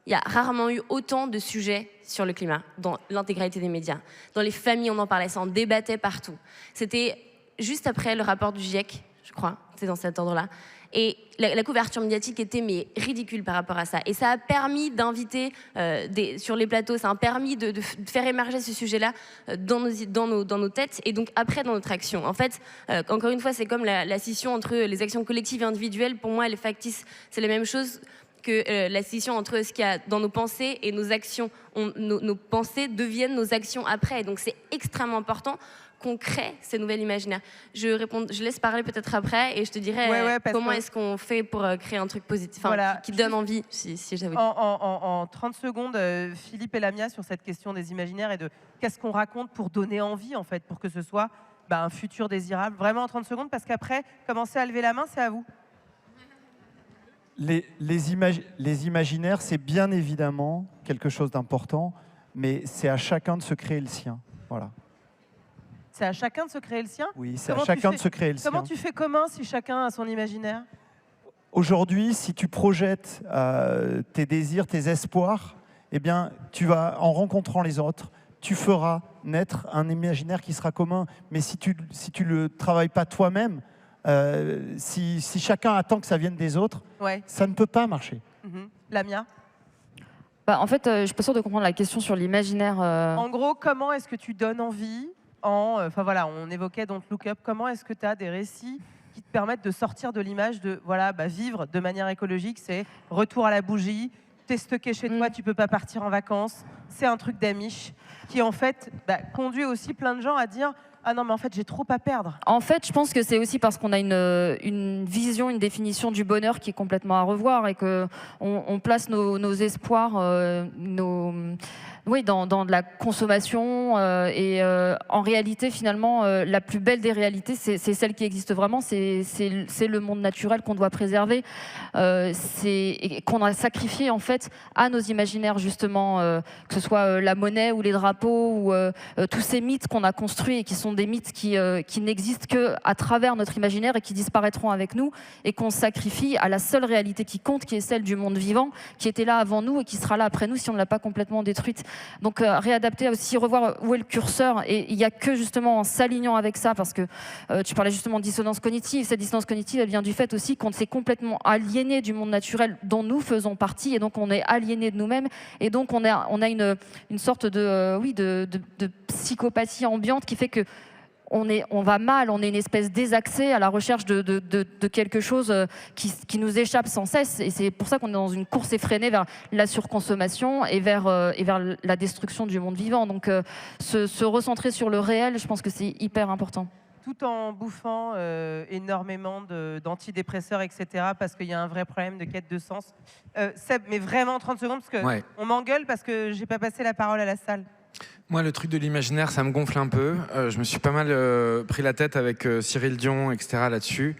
il y a rarement eu autant de sujets sur le climat dans l'intégralité des médias. Dans les familles, on en parlait, ça en débattait partout. C'était juste après le rapport du GIEC, je crois, c'est dans cet ordre-là. Et la couverture médiatique était ridicule par rapport à ça. Et ça a permis d'inviter sur les plateaux, ça a permis de faire émerger ce sujet-là dans nos têtes et donc après dans notre action. En fait, encore une fois, c'est comme la scission entre les actions collectives et individuelles. Pour moi, elle est factice. C'est la même chose que la scission entre ce qu'il y a dans nos pensées et nos actions. Nos pensées deviennent nos actions après. Et donc c'est extrêmement important qu'on crée ces nouvelles imaginaires. Je laisse parler peut-être après et je te dirai comment est-ce qu'on fait pour créer un truc positif, qui donne envie, si j'avais dit. En 30 secondes, Philippe et Lamia, sur cette question des imaginaires et de qu'est-ce qu'on raconte pour donner envie, en fait, pour que ce soit un futur désirable. Vraiment en 30 secondes, parce qu'après, commencez à lever la main, c'est à vous. Les imaginaires, c'est bien évidemment quelque chose d'important, mais c'est à chacun de se créer le sien. Voilà. C'est à chacun de se créer le sien? Oui, c'est à chacun de se créer le sien. Comment tu fais commun si chacun a son imaginaire? Aujourd'hui, si tu projettes tes désirs, tes espoirs, eh bien, tu vas, en rencontrant les autres, tu feras naître un imaginaire qui sera commun. Mais si tu le travailles pas toi-même, si chacun attend que ça vienne des autres, ça ne peut pas marcher. Lamia? En fait, je suis pas sûre de comprendre la question sur l'imaginaire. En gros, comment est-ce que tu donnes envie Enfin voilà, on évoquait Don't Look Up. Comment est-ce que tu as des récits qui te permettent de sortir de l'image de vivre de manière écologique, c'est retour à la bougie, t'es stocké chez toi, tu peux pas partir en vacances, c'est un truc d'amiche qui en fait conduit aussi plein de gens à dire ah non mais en fait j'ai trop à perdre. En fait, je pense que c'est aussi parce qu'on a une vision, une définition du bonheur qui est complètement à revoir et que on place nos espoirs, dans de la consommation en réalité finalement la plus belle des réalités c'est celle qui existe vraiment, c'est le monde naturel qu'on doit préserver, qu'on a sacrifié en fait à nos imaginaires justement, que ce soit la monnaie ou les drapeaux ou tous ces mythes qu'on a construits et qui sont des mythes qui n'existent qu'à travers notre imaginaire et qui disparaîtront avec nous et qu'on sacrifie à la seule réalité qui compte, qui est celle du monde vivant, qui était là avant nous et qui sera là après nous si on ne l'a pas complètement détruite. Donc réadapter aussi, revoir où est le curseur, et il n'y a que justement en s'alignant avec ça, parce que tu parlais justement de dissonance cognitive, cette dissonance cognitive elle vient du fait aussi qu'on s'est complètement aliéné du monde naturel dont nous faisons partie, et donc on est aliéné de nous-mêmes, et donc on a une sorte de psychopathie ambiante qui fait que on va mal, on est une espèce désaxée à la recherche de quelque chose qui nous échappe sans cesse. Et c'est pour ça qu'on est dans une course effrénée vers la surconsommation et vers la destruction du monde vivant. Donc se recentrer sur le réel, je pense que c'est hyper important. Tout en bouffant énormément d'antidépresseurs, etc. Parce qu'il y a un vrai problème de quête de sens. Seb, mais vraiment 30 secondes, parce qu'on m'engueule parce que j'ai pas passé la parole à la salle. Moi, le truc de l'imaginaire, ça me gonfle un peu. Je me suis pas mal pris la tête avec Cyril Dion, etc. là-dessus.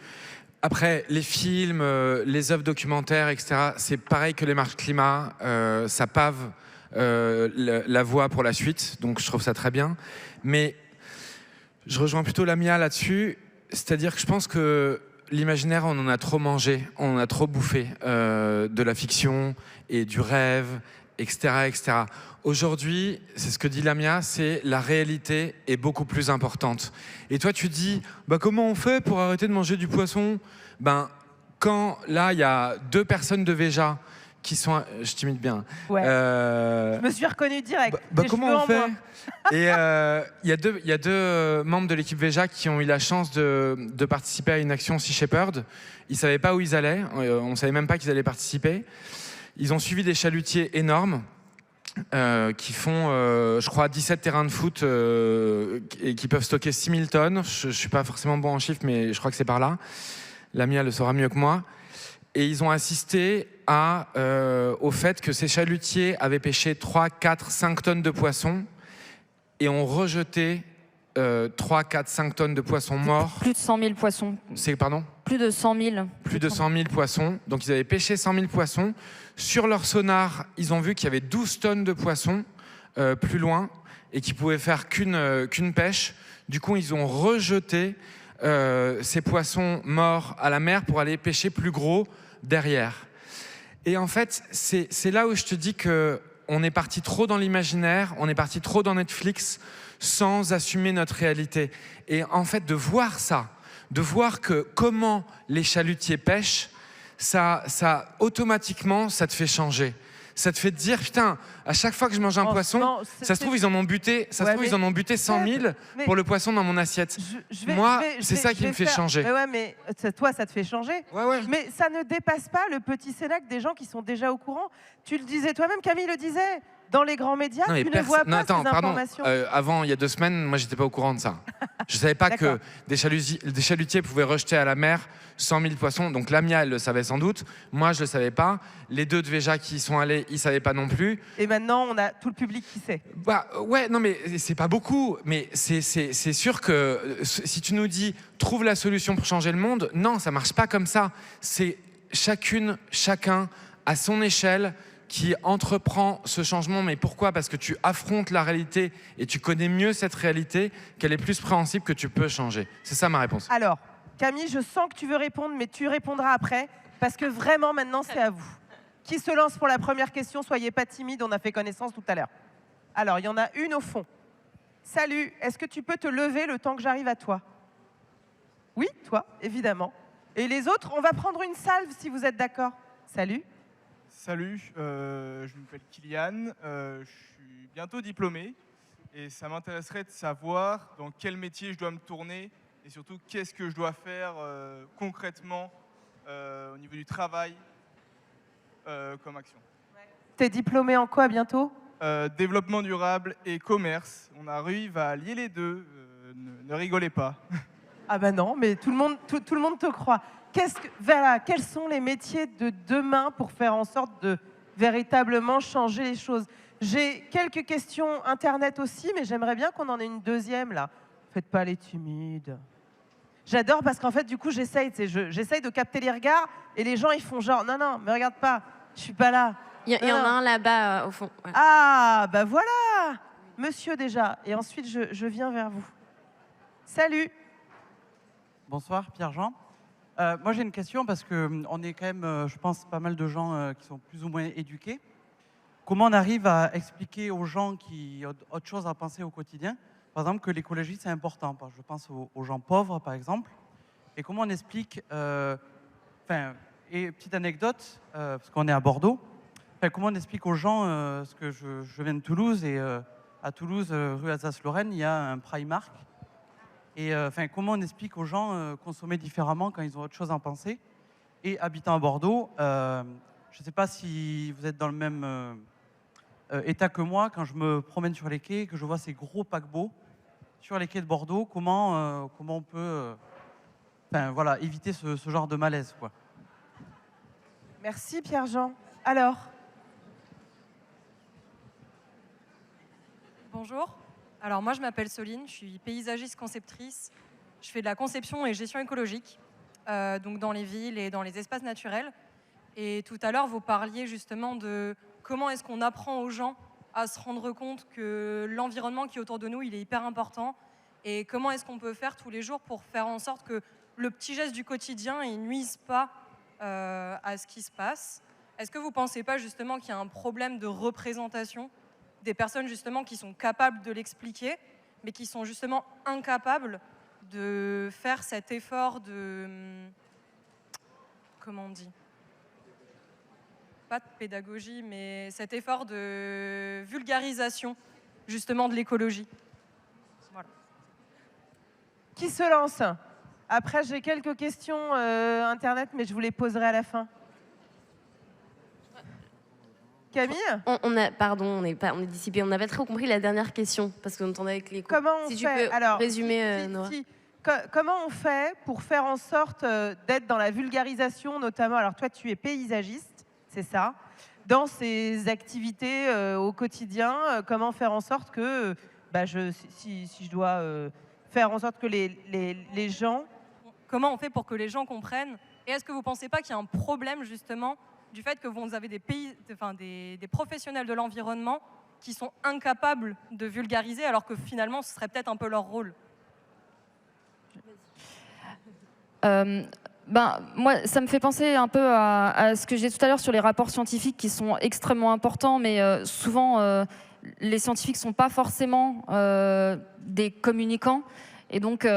Après, les films, les œuvres documentaires, etc., c'est pareil que les marches climat. Ça pave la voie pour la suite. Donc, je trouve ça très bien. Mais je rejoins plutôt Lamia là-dessus. C'est-à-dire que je pense que l'imaginaire, on en a trop mangé. On en a trop bouffé de la fiction et du rêve, etc., etc. Aujourd'hui, c'est ce que dit Lamia, c'est la réalité est beaucoup plus importante. Et toi, tu dis, comment on fait pour arrêter de manger du poisson ? Quand là, il y a 2 personnes de Véja qui sont... Je t'imite bien. Ouais. Je me suis reconnu direct. Comment on fait ? Et il y a deux membres de l'équipe Véja qui ont eu la chance de participer à une action Sea Shepherd. Ils ne savaient pas où ils allaient. On ne savait même pas qu'ils allaient participer. Ils ont suivi des chalutiers énormes qui font, je crois, 17 terrains de foot et qui peuvent stocker 6000 tonnes. Je ne suis pas forcément bon en chiffres, mais je crois que c'est par là. Lamia le saura mieux que moi. Et ils ont assisté au fait que ces chalutiers avaient pêché 3, 4, 5 tonnes de poissons et ont rejeté 3, 4, 5 tonnes de poissons morts. Plus de 100 000 poissons. Pardon ? Plus de 100 000. Plus de 100 000 poissons. Donc ils avaient pêché 100 000 poissons. Sur leur sonar, ils ont vu qu'il y avait 12 tonnes de poissons plus loin et qui pouvaient faire qu'une pêche. Du coup, ils ont rejeté ces poissons morts à la mer pour aller pêcher plus gros derrière. Et en fait, c'est là où je te dis qu'on est parti trop dans l'imaginaire, on est parti trop dans Netflix sans assumer notre réalité. Et en fait, de voir ça, de voir que comment les chalutiers pêchent, ça automatiquement, ça te fait changer. Ça te fait te dire, putain, à chaque fois que je mange un poisson, ça se trouve, ils en ont buté, ils en ont buté 100 000 pour le poisson dans mon assiette. Moi, c'est ça qui me fait changer. Mais ouais, mais toi, ça te fait changer. Ouais. Mais ça ne dépasse pas le petit cénacle des gens qui sont déjà au courant. Tu le disais toi-même, Camille le disait. Dans les grands médias, tu ne vois pas ces informations. Avant, il y a 2 semaines, moi, j'étais pas au courant de ça. Je savais pas que des chalutiers pouvaient rejeter à la mer 100 000 poissons. Donc Lamia, elle le savait sans doute. Moi, je le savais pas. Les 2 de Véja qui y sont allés, ils savaient pas non plus. Et maintenant, on a tout le public qui sait. Ouais, non, mais c'est pas beaucoup. Mais c'est sûr que si tu nous dis trouve la solution pour changer le monde, non, ça marche pas comme ça. C'est chacun à son échelle qui entreprend ce changement. Mais pourquoi ? Parce que tu affrontes la réalité et tu connais mieux cette réalité, qu'elle est plus préhensible, que tu peux changer. C'est ça ma réponse. Alors, Camille, je sens que tu veux répondre, mais tu répondras après, parce que vraiment, maintenant, c'est à vous. Qui se lance pour la première question ? Soyez pas timide, on a fait connaissance tout à l'heure. Alors, il y en a une au fond. Salut, est-ce que tu peux te lever le temps que j'arrive à toi ? Oui, toi, évidemment. Et les autres, on va prendre une salve, si vous êtes d'accord. Salut. Salut, je m'appelle Kylian, je suis bientôt diplômé et ça m'intéresserait de savoir dans quel métier je dois me tourner et surtout qu'est-ce que je dois faire concrètement au niveau du travail comme action. T'es diplômé en quoi bientôt ? Développement durable et commerce, on arrive à lier les deux, ne rigolez pas. Ah bah non, mais tout le monde te croit. Quels sont les métiers de demain pour faire en sorte de véritablement changer les choses ? J'ai quelques questions Internet aussi, mais j'aimerais bien qu'on en ait une deuxième, là. Faites pas les timides. J'adore parce qu'en fait, du coup, j'essaye de capter les regards et les gens, ils font genre, non, me regarde pas, je suis pas là. Il y en a un là-bas, au fond. Ouais. Ah, bah voilà, monsieur déjà. Et ensuite, je viens vers vous. Salut. Bonsoir, Pierre-Jean. Moi, j'ai une question parce qu'on est quand même, je pense, pas mal de gens qui sont plus ou moins éduqués. Comment on arrive à expliquer aux gens qui ont autre chose à penser au quotidien, par exemple, que l'écologie, c'est important. Je pense aux gens pauvres, par exemple. Et comment on explique, et petite anecdote, parce qu'on est à Bordeaux, comment on explique aux gens, parce que je viens de Toulouse, et à Toulouse, rue Alsace-Lorraine, il y a un Primark. Et comment on explique aux gens consommer différemment quand ils ont autre chose à en penser. Et habitant à Bordeaux, je ne sais pas si vous êtes dans le même état que moi, quand je me promène sur les quais, que je vois ces gros paquebots sur les quais de Bordeaux, comment on peut éviter ce genre de malaise, quoi. Merci Pierre-Jean. Alors ? Bonjour. Alors moi je m'appelle Soline, je suis paysagiste conceptrice. Je fais de la conception et gestion écologique, donc dans les villes et dans les espaces naturels. Et tout à l'heure vous parliez justement de comment est-ce qu'on apprend aux gens à se rendre compte que l'environnement qui est autour de nous, il est hyper important. Et comment est-ce qu'on peut faire tous les jours pour faire en sorte que le petit geste du quotidien, il nuise pas à ce qui se passe. Est-ce que vous ne pensez pas justement qu'il y a un problème de représentation des personnes justement qui sont capables de l'expliquer, mais qui sont justement incapables de faire cet effort de... Comment on dit ? Pas de pédagogie, mais cet effort de vulgarisation justement de l'écologie. Voilà. Qui se lance ? Après, j'ai quelques questions Internet, mais je vous les poserai à la fin. Camille ? On est dissipé. On n'a pas trop compris la dernière question parce qu'on entendait avec les. Comment on si fait ? tu peux Alors, résumer, Nora. Comment on fait pour faire en sorte d'être dans la vulgarisation, notamment, alors toi tu es paysagiste, c'est ça, dans ces activités au quotidien, comment faire en sorte que, si je dois faire en sorte que les gens... Comment on fait pour que les gens comprennent ? Et est-ce que vous ne pensez pas qu'il y a un problème justement du fait que vous avez des professionnels de l'environnement qui sont incapables de vulgariser alors que finalement ce serait peut-être un peu leur rôle ? Moi, ça me fait penser un peu à ce que j'ai dit tout à l'heure sur les rapports scientifiques qui sont extrêmement importants, mais souvent, les scientifiques ne sont pas forcément des communicants. Et donc,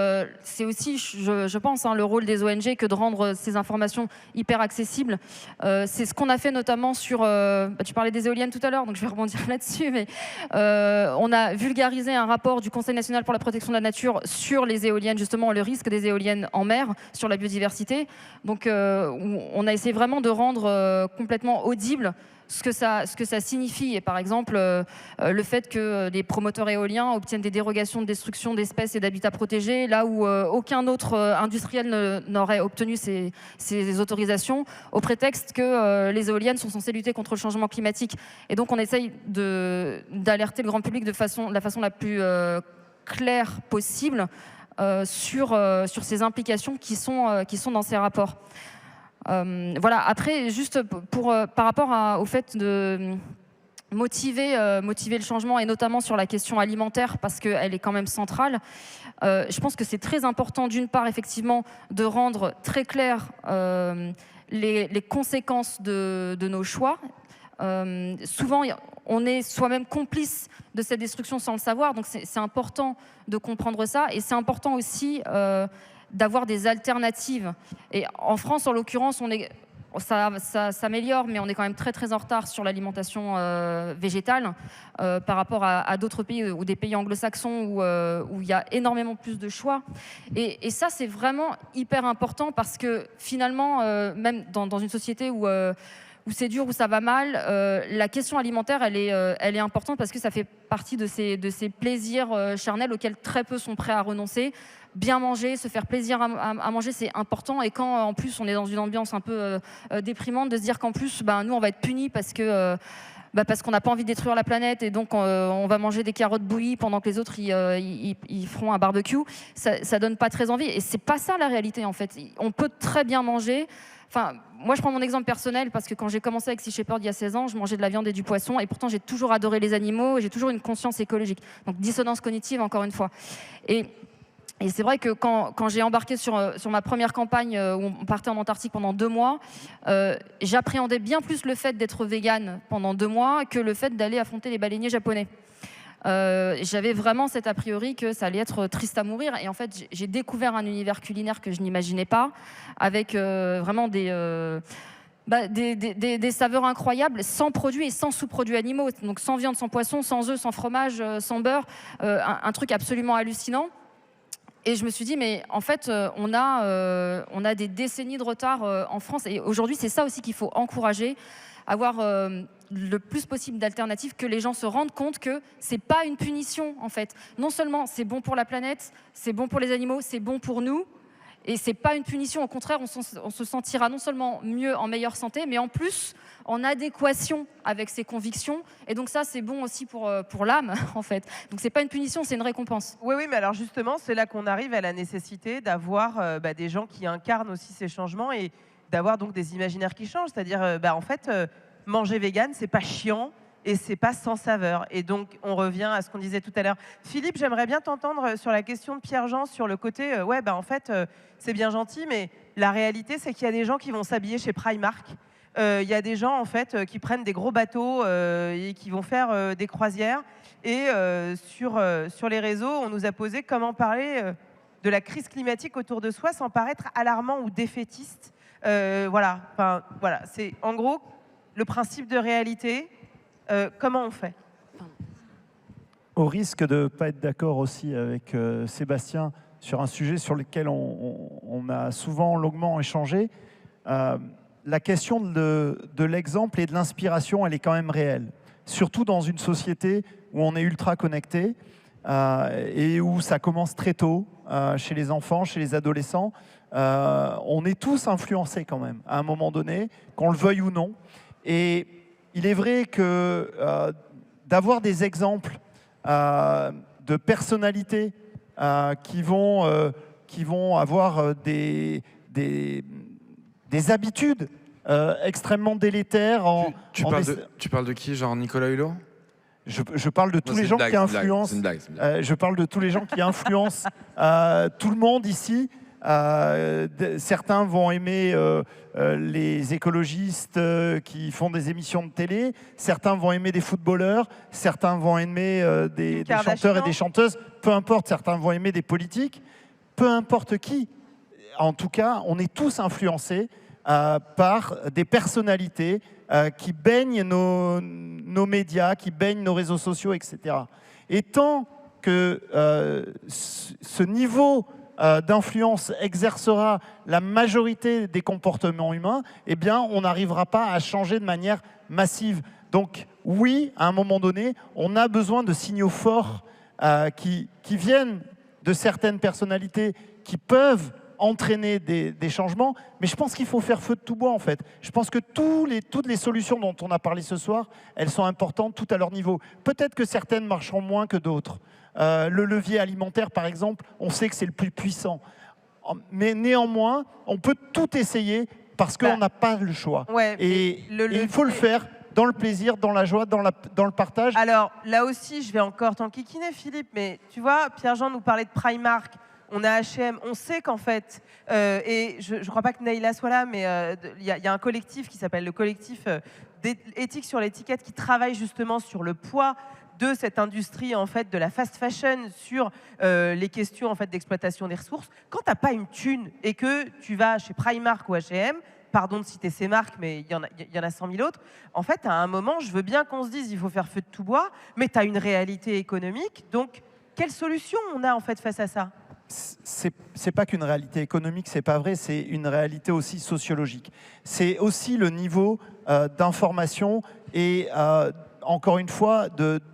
c'est aussi, je pense, le rôle des ONG que de rendre ces informations hyper accessibles. C'est ce qu'on a fait notamment sur... tu parlais des éoliennes tout à l'heure, donc je vais rebondir là-dessus. Mais on a vulgarisé un rapport du Conseil national pour la protection de la nature sur les éoliennes, justement, le risque des éoliennes en mer, sur la biodiversité. Donc, on a essayé vraiment de rendre complètement audible ce que ça signifie. Et par exemple, le fait que des promoteurs éoliens obtiennent des dérogations de destruction d'espèces et d'habitats protégés, là où aucun autre industriel n'aurait obtenu ces autorisations, au prétexte que les éoliennes sont censées lutter contre le changement climatique. Et donc on essaye d'alerter le grand public de la façon la plus claire possible sur ces implications qui sont dans ces rapports. Voilà. Après, juste par rapport au fait de motiver le changement, et notamment sur la question alimentaire, parce qu'elle est quand même centrale, je pense que c'est très important, d'une part, effectivement, de rendre très clair les conséquences de nos choix. Souvent, on est soi-même complice de cette destruction sans le savoir, donc c'est important de comprendre ça, et c'est important aussi d'avoir des alternatives. Et en France, en l'occurrence, ça s'améliore, mais on est quand même très très en retard sur l'alimentation végétale par rapport à d'autres pays ou des pays anglo-saxons où il y a énormément plus de choix. Et ça, c'est vraiment hyper important parce que finalement, même dans une société où c'est dur, où ça va mal, la question alimentaire, elle est importante parce que ça fait partie de ces plaisirs charnels auxquels très peu sont prêts à renoncer. Bien manger, se faire plaisir à manger, c'est important. Et quand en plus on est dans une ambiance un peu déprimante, de se dire qu'en plus nous on va être punis parce qu'on n'a pas envie de détruire la planète, et donc on va manger des carottes bouillies pendant que les autres ils feront un barbecue, ça donne pas très envie. Et c'est pas ça la réalité en fait. On peut très bien manger. Enfin, moi, je prends mon exemple personnel parce que quand j'ai commencé avec Sea Shepherd il y a 16 ans, je mangeais de la viande et du poisson, et pourtant j'ai toujours adoré les animaux et j'ai toujours une conscience écologique. Donc dissonance cognitive, encore une fois. Et c'est vrai que quand j'ai embarqué sur ma première campagne où on partait en Antarctique pendant 2 mois, j'appréhendais bien plus le fait d'être végane pendant 2 mois que le fait d'aller affronter les baleiniers japonais. J'avais vraiment cet a priori que ça allait être triste à mourir, et en fait j'ai découvert un univers culinaire que je n'imaginais pas, avec vraiment des saveurs incroyables, sans produits et sans sous-produits animaux, donc sans viande, sans poisson, sans œufs, sans fromage, sans beurre, un truc absolument hallucinant. Et je me suis dit, mais en fait, on a des décennies de retard en France. Et aujourd'hui, c'est ça aussi qu'il faut encourager, avoir le plus possible d'alternatives, que les gens se rendent compte que c'est pas une punition, en fait. Non seulement c'est bon pour la planète, c'est bon pour les animaux, c'est bon pour nous. Et c'est pas une punition, au contraire, on se sentira non seulement mieux, en meilleure santé, mais en plus en adéquation avec ses convictions. Et donc ça, c'est bon aussi pour l'âme, en fait. Donc c'est pas une punition, c'est une récompense. Oui, mais alors justement, c'est là qu'on arrive à la nécessité d'avoir des gens qui incarnent aussi ces changements et d'avoir donc des imaginaires qui changent. C'est-à-dire, en fait, manger vegan, c'est pas chiant. Et c'est pas sans saveur. Et donc, on revient à ce qu'on disait tout à l'heure. Philippe, j'aimerais bien t'entendre sur la question de Pierre-Jean, sur le côté, en fait, c'est bien gentil, mais la réalité, c'est qu'il y a des gens qui vont s'habiller chez Primark. Il y a des gens, en fait, qui prennent des gros bateaux et qui vont faire des croisières. Et sur les réseaux, on nous a posé comment parler de la crise climatique autour de soi sans paraître alarmant ou défaitiste. Voilà, c'est en gros le principe de réalité. Comment on fait? Au risque de ne pas être d'accord aussi avec Sébastien sur un sujet sur lequel on a souvent longuement échangé, la question de l'exemple et de l'inspiration, elle est quand même réelle. Surtout dans une société où on est ultra connecté et où ça commence très tôt, chez les enfants, chez les adolescents. On est tous influencés quand même, à un moment donné, qu'on le veuille ou non. Et il est vrai que d'avoir des exemples de personnalités qui vont avoir des habitudes extrêmement délétères. Tu parles de qui, genre Nicolas Hulot? Je parle de tous les gens qui influencent. Je parle de tous les gens qui influencent tout le monde ici. Certains vont aimer les écologistes qui font des émissions de télé. Certains vont aimer des footballeurs. Certains vont aimer des chanteurs et des chanteuses. Peu importe, certains vont aimer des politiques. Peu importe qui. En tout cas, on est tous influencés par des personnalités qui baignent nos médias, qui baignent nos réseaux sociaux, etc. Et tant que ce niveau d'influence exercera la majorité des comportements humains, eh bien, on n'arrivera pas à changer de manière massive. Donc, oui, à un moment donné, on a besoin de signaux forts qui viennent de certaines personnalités qui peuvent entraîner des changements, mais je pense qu'il faut faire feu de tout bois, en fait. Je pense que toutes les solutions dont on a parlé ce soir, elles sont importantes, toutes à leur niveau. Peut-être que certaines marcheront moins que d'autres. Le levier alimentaire, par exemple, on sait que c'est le plus puissant. Mais néanmoins, on peut tout essayer parce qu'on n'a pas le choix. Ouais, et il faut le faire dans le plaisir, dans la joie, dans le partage. Alors, là aussi, je vais encore t'enquiquiner, Philippe, mais tu vois, Pierre-Jean nous parlait de Primark. On a H&M, on sait qu'en fait, et je ne crois pas que Neila soit là, mais il y a un collectif qui s'appelle le collectif éthique sur l'étiquette qui travaille justement sur le poids de cette industrie en fait de la fast fashion, sur les questions en fait d'exploitation des ressources. Quand tu n'as pas une thune et que tu vas chez Primark ou H&M, pardon de citer ces marques, mais il y en a 100 000 autres, en fait, à un moment, je veux bien qu'on se dise il faut faire feu de tout bois, mais tu as une réalité économique, donc quelle solution on a en fait face à ça ? C'est pas qu'une réalité économique, c'est pas vrai, c'est une réalité aussi sociologique. C'est aussi le niveau d'information et encore une fois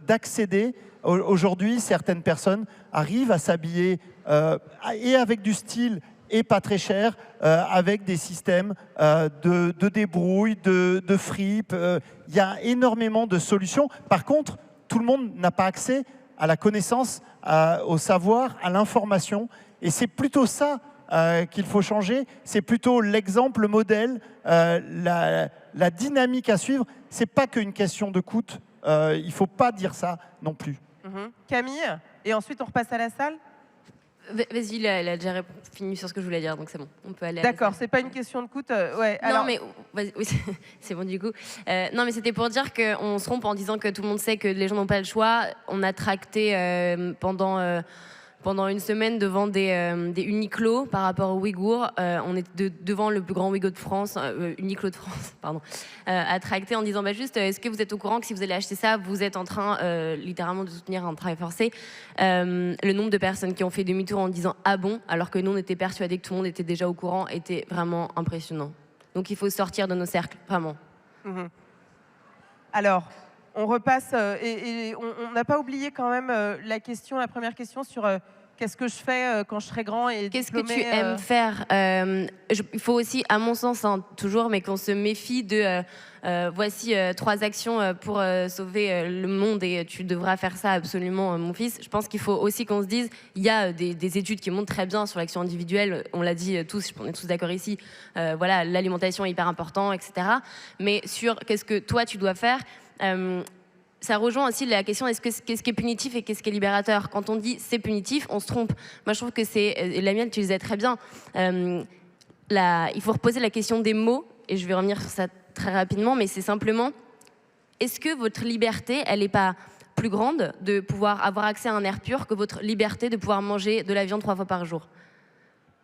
d'accéder. Aujourd'hui, certaines personnes arrivent à s'habiller et avec du style et pas très cher, avec des systèmes de débrouille, de fripe. Il y a énormément de solutions. Par contre, tout le monde n'a pas accès à la connaissance, au savoir, à l'information. Et c'est plutôt ça qu'il faut changer. C'est plutôt l'exemple, le modèle, la dynamique à suivre. Ce n'est pas qu'une question de coût. Il ne faut pas dire ça non plus. Camille, et ensuite on repasse à la salle. Vas-y, il a déjà fini sur ce que je voulais dire, donc c'est bon. On peut aller. D'accord, c'est pas une question de coût. Ouais, alors... Non, mais oui, c'est bon du coup. Non, mais c'était pour dire qu'on se trompe en disant que tout le monde sait que les gens n'ont pas le choix. On a tracté pendant une semaine devant des Uniqlo par rapport aux Ouïghours. On est devant le plus grand Ouïghour de France, Uniqlo de France, pardon, à tracter en disant juste, est-ce que vous êtes au courant que si vous allez acheter ça, vous êtes en train littéralement de soutenir un travail forcé. Le nombre de personnes qui ont fait demi-tour en disant ah bon, alors que nous on était persuadés que tout le monde était déjà au courant, était vraiment impressionnant. Donc il faut sortir de nos cercles, vraiment. Alors, on repasse et on n'a pas oublié quand même la première question sur qu'est-ce que je fais quand je serai grand et qu'est-ce que diplômé, tu aimes faire. Il faut aussi, à mon sens, toujours, mais qu'on se méfie de voici 3 actions pour sauver le monde et tu devras faire ça absolument, mon fils. Je pense qu'il faut aussi qu'on se dise, il y a des études qui montrent très bien sur l'action individuelle, on l'a dit tous, on est tous d'accord ici, voilà, l'alimentation est hyper important, etc. Mais sur qu'est-ce que toi tu dois faire, ça rejoint aussi la question qu'est-ce qui est punitif et qu'est-ce qui est libérateur. Quand on dit c'est punitif, on se trompe. Moi, je trouve que c'est... La mienne, tu disais très bien. Il faut reposer la question des mots, et je vais revenir sur ça très rapidement, mais c'est simplement, est-ce que votre liberté, elle n'est pas plus grande de pouvoir avoir accès à un air pur que votre liberté de pouvoir manger de la viande 3 fois par jour ?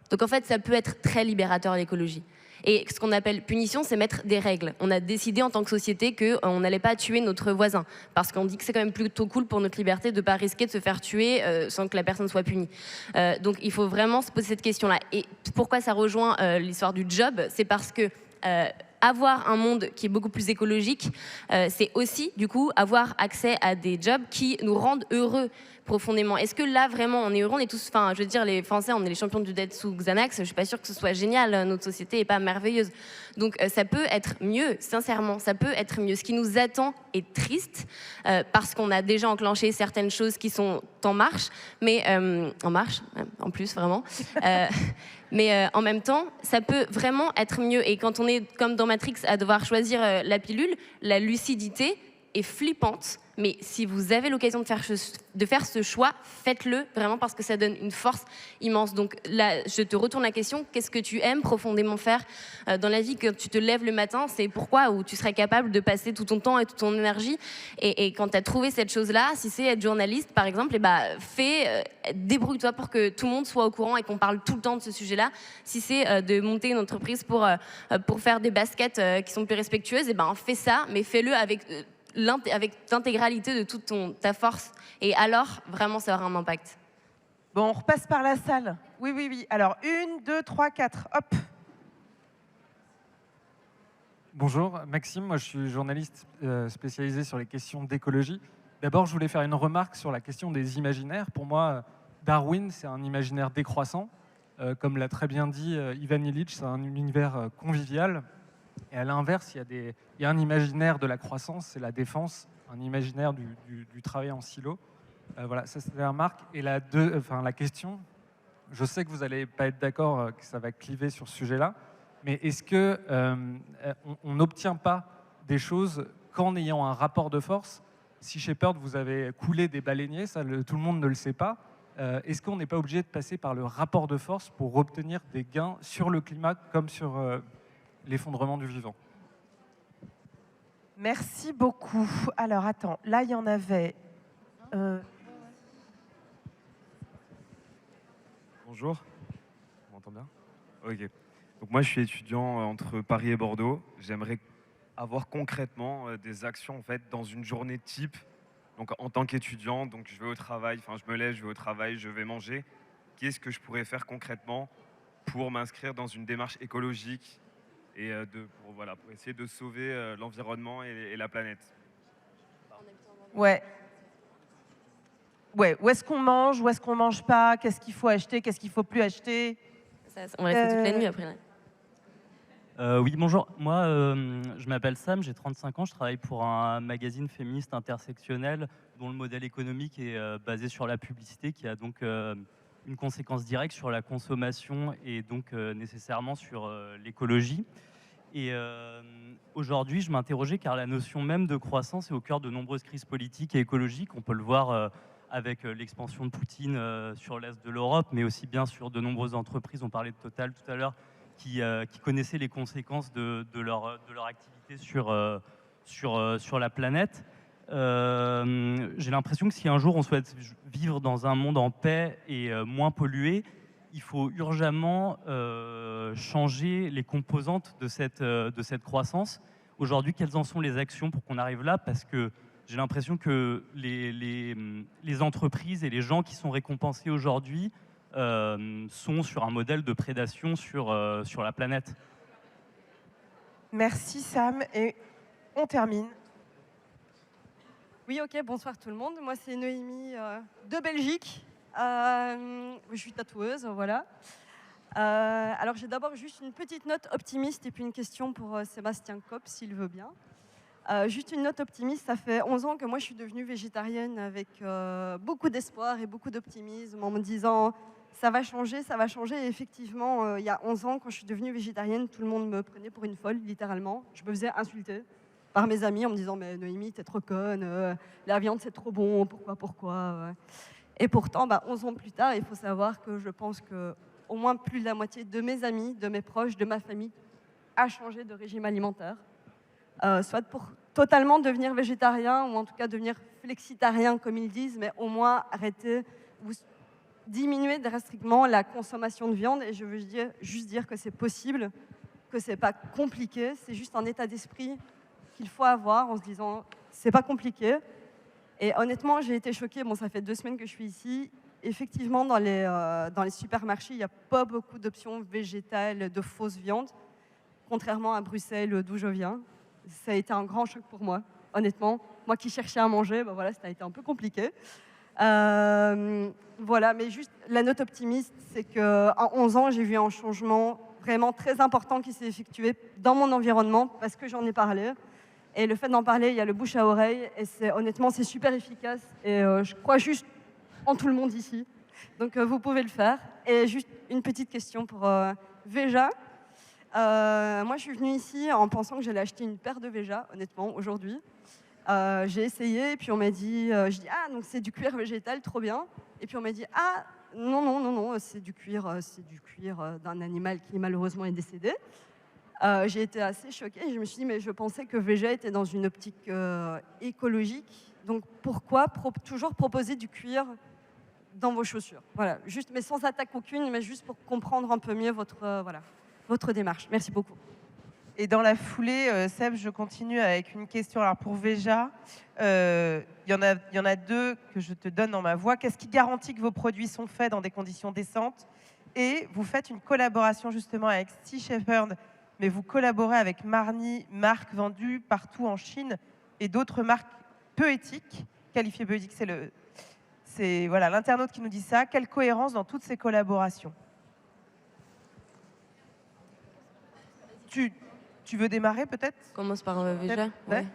Donc en fait, ça peut être très libérateur, l'écologie. Et ce qu'on appelle punition, c'est mettre des règles. On a décidé en tant que société qu'on n'allait pas tuer notre voisin, parce qu'on dit que c'est quand même plutôt cool pour notre liberté de ne pas risquer de se faire tuer sans que la personne soit punie. Donc il faut vraiment se poser cette question-là. Et pourquoi ça rejoint l'histoire du job ? C'est parce que avoir un monde qui est beaucoup plus écologique, c'est aussi, du coup, avoir accès à des jobs qui nous rendent heureux profondément. Est-ce que là, vraiment, on est heureux ? On est tous, je veux dire, les Français, on est les champions du dead sous Xanax. Je suis pas sûre que ce soit génial. Notre société est pas merveilleuse. Donc, ça peut être mieux, sincèrement. Ça peut être mieux. Ce qui nous attend est triste parce qu'on a déjà enclenché certaines choses qui sont en marche, mais en marche, en plus, vraiment. Mais en même temps, ça peut vraiment être mieux. Et quand on est, comme dans Matrix, à devoir choisir la pilule, la lucidité est flippante Mais si vous avez l'occasion de faire ce choix, faites-le vraiment parce que ça donne une force immense. Donc là, je te retourne la question, qu'est-ce que tu aimes profondément faire dans la vie quand tu te lèves le matin? C'est pourquoi où tu serais capable de passer tout ton temps et toute ton énergie. Et quand tu as trouvé cette chose-là, si c'est être journaliste par exemple, débrouille-toi pour que tout le monde soit au courant et qu'on parle tout le temps de ce sujet-là. Si c'est de monter une entreprise pour faire des baskets qui sont plus respectueuses, fais ça, mais fais-le avec l'intégralité de toute ta force. Et alors, vraiment, ça aura un impact. Bon, on repasse par la salle. Oui. Alors, 1, 2, 3, 4. Hop. Bonjour, Maxime. Moi, je suis journaliste spécialisé sur les questions d'écologie. D'abord, je voulais faire une remarque sur la question des imaginaires. Pour moi, Darwin, c'est un imaginaire décroissant. Comme l'a très bien dit Ivan Illich, c'est un univers convivial. Et à l'inverse, il y a un imaginaire de la croissance, c'est la défense, un imaginaire du travail en silo. Voilà, ça c'est la remarque. Et la question, je sais que vous n'allez pas être d'accord, que ça va cliver sur ce sujet-là, mais est-ce qu'on n'obtient pas des choses qu'en ayant un rapport de force? Si Shepard, vous avez coulé des baleiniers, ça, tout le monde ne le sait pas. Est-ce qu'on n'est pas obligé de passer par le rapport de force pour obtenir des gains sur le climat comme sur l'effondrement du vivant? Merci beaucoup. Alors, attends, là, il y en avait... Bonjour, on m'entend bien? Ok. Donc moi, je suis étudiant entre Paris et Bordeaux. J'aimerais avoir concrètement des actions en fait, dans une journée type. Donc en tant qu'étudiant, donc je vais au travail, je me lève, je vais au travail, je vais manger. Qu'est-ce que je pourrais faire concrètement pour m'inscrire dans une démarche écologique et pour essayer de sauver l'environnement et la planète? Ouais. Où est-ce qu'on mange? Où est-ce qu'on mange pas? Qu'est-ce qu'il faut acheter? Qu'est-ce qu'il faut plus acheter? On reste toute la nuit après. Là. Oui, bonjour. Moi, je m'appelle Sam, j'ai 35 ans, je travaille pour un magazine féministe intersectionnel dont le modèle économique est basé sur la publicité, qui a donc une conséquence directe sur la consommation et donc nécessairement sur l'écologie. Et aujourd'hui, je m'interrogeais car la notion même de croissance est au cœur de nombreuses crises politiques et écologiques. On peut le voir avec l'expansion de Poutine sur l'est de l'Europe, mais aussi bien sur de nombreuses entreprises. On parlait de Total tout à l'heure, qui connaissaient les conséquences de leur activité sur la planète. J'ai l'impression que si un jour on souhaite vivre dans un monde en paix et moins pollué, il faut urgemment changer les composantes de cette croissance. Aujourd'hui, quelles en sont les actions pour qu'on arrive là? Parce que j'ai l'impression que les entreprises et les gens qui sont récompensés aujourd'hui sont sur un modèle de prédation sur la planète. Merci Sam. Et on termine. Oui, ok, bonsoir tout le monde. Moi, c'est Noémie de Belgique. Je suis tatoueuse, voilà. Alors, j'ai d'abord juste une petite note optimiste et puis une question pour Sébastien Kopp, s'il veut bien. Juste une note optimiste, ça fait 11 ans que moi, je suis devenue végétarienne avec beaucoup d'espoir et beaucoup d'optimisme en me disant ça va changer, ça va changer. Et effectivement, il y a 11 ans, quand je suis devenue végétarienne, tout le monde me prenait pour une folle, littéralement. Je me faisais insulter par mes amis en me disant « Mais Noémie, t'es trop conne, la viande c'est trop bon, pourquoi ?» Et pourtant, 11 ans plus tard, il faut savoir que je pense qu'au moins plus de la moitié de mes amis, de mes proches, de ma famille a changé de régime alimentaire. Soit pour totalement devenir végétarien ou en tout cas devenir flexitarien comme ils disent, mais au moins arrêter ou diminuer drastiquement la consommation de viande. Et je veux juste dire que c'est possible, que c'est pas compliqué, c'est juste un état d'esprit qu'il faut avoir en se disant c'est pas compliqué. Et honnêtement, j'ai été choquée. Bon, ça fait 2 semaines que je suis ici. Effectivement, dans les supermarchés, il n'y a pas beaucoup d'options végétales de fausses viandes, contrairement à Bruxelles, d'où je viens. Ça a été un grand choc pour moi, honnêtement. Moi qui cherchais à manger, voilà, ça a été un peu compliqué. Voilà, mais juste la note optimiste, c'est qu'en 11 ans, j'ai vu un changement vraiment très important qui s'est effectué dans mon environnement parce que j'en ai parlé. Et le fait d'en parler, il y a le bouche à oreille. Et honnêtement, c'est super efficace. Et je crois juste en tout le monde ici. Donc, vous pouvez le faire. Et juste une petite question pour Veja. Moi, je suis venue ici en pensant que j'allais acheter une paire de Veja, honnêtement, aujourd'hui. J'ai essayé, et puis on m'a dit, je dis, ah, donc c'est du cuir végétal, trop bien. Et puis on m'a dit, ah, non, c'est du cuir d'un animal qui malheureusement est décédé. J'ai été assez choquée, et je me suis dit, mais je pensais que Veja était dans une optique écologique, donc pourquoi toujours proposer du cuir dans vos chaussures? Voilà, juste, mais sans attaque aucune, mais juste pour comprendre un peu mieux votre démarche. Merci beaucoup. Et dans la foulée, Seb, je continue avec une question. Alors pour Veja, il y en a deux que je te donne dans ma voix. Qu'est-ce qui garantit que vos produits sont faits dans des conditions décentes? Et vous faites une collaboration justement avec Sea Shepherd, mais vous collaborez avec Marni, marque vendue partout en Chine, et d'autres marques peu éthiques, qualifiées peu éthiques, c'est voilà, l'internaute qui nous dit ça. Quelle cohérence dans toutes ces collaborations? Tu veux démarrer peut-être? Commence par Veja. Ouais.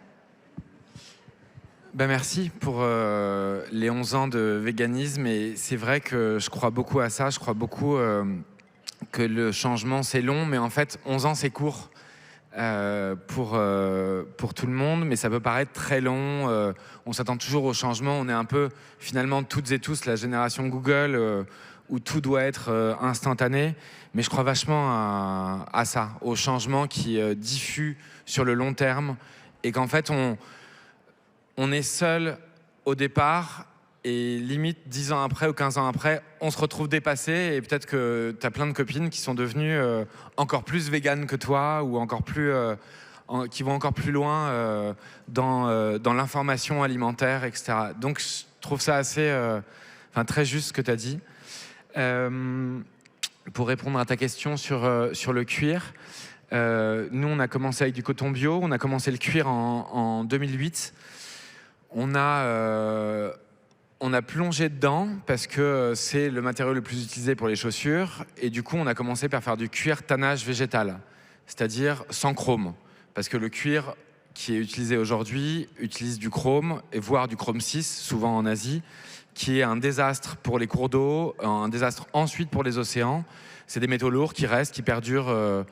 Ben merci pour les 11 ans de véganisme. Et c'est vrai que je crois beaucoup à ça. Je crois beaucoup que le changement, c'est long. Mais en fait, 11 ans, c'est court pour tout le monde. Mais ça peut paraître très long. On s'attend toujours au changement. On est un peu, finalement, toutes et tous, la génération Google, où tout doit être instantané. Mais je crois vachement à ça, au changement qui diffuse sur le long terme. Et qu'en fait, on est seul au départ et limite 10 ans après ou 15 ans après, on se retrouve dépassé et peut-être que tu as plein de copines qui sont devenues encore plus véganes que toi ou encore plus, qui vont encore plus loin dans l'information alimentaire, etc. Donc je trouve ça assez, très juste ce que tu as dit. Pour répondre à ta question sur le cuir, nous on a commencé avec du coton bio, on a commencé le cuir en 2008. On a plongé dedans parce que c'est le matériau le plus utilisé pour les chaussures. Et du coup, on a commencé par faire du cuir tannage végétal, c'est-à-dire sans chrome. Parce que le cuir qui est utilisé aujourd'hui utilise du chrome, et voire du chrome 6, souvent en Asie, qui est un désastre pour les cours d'eau, un désastre ensuite pour les océans. C'est des métaux lourds qui restent, qui perdurent,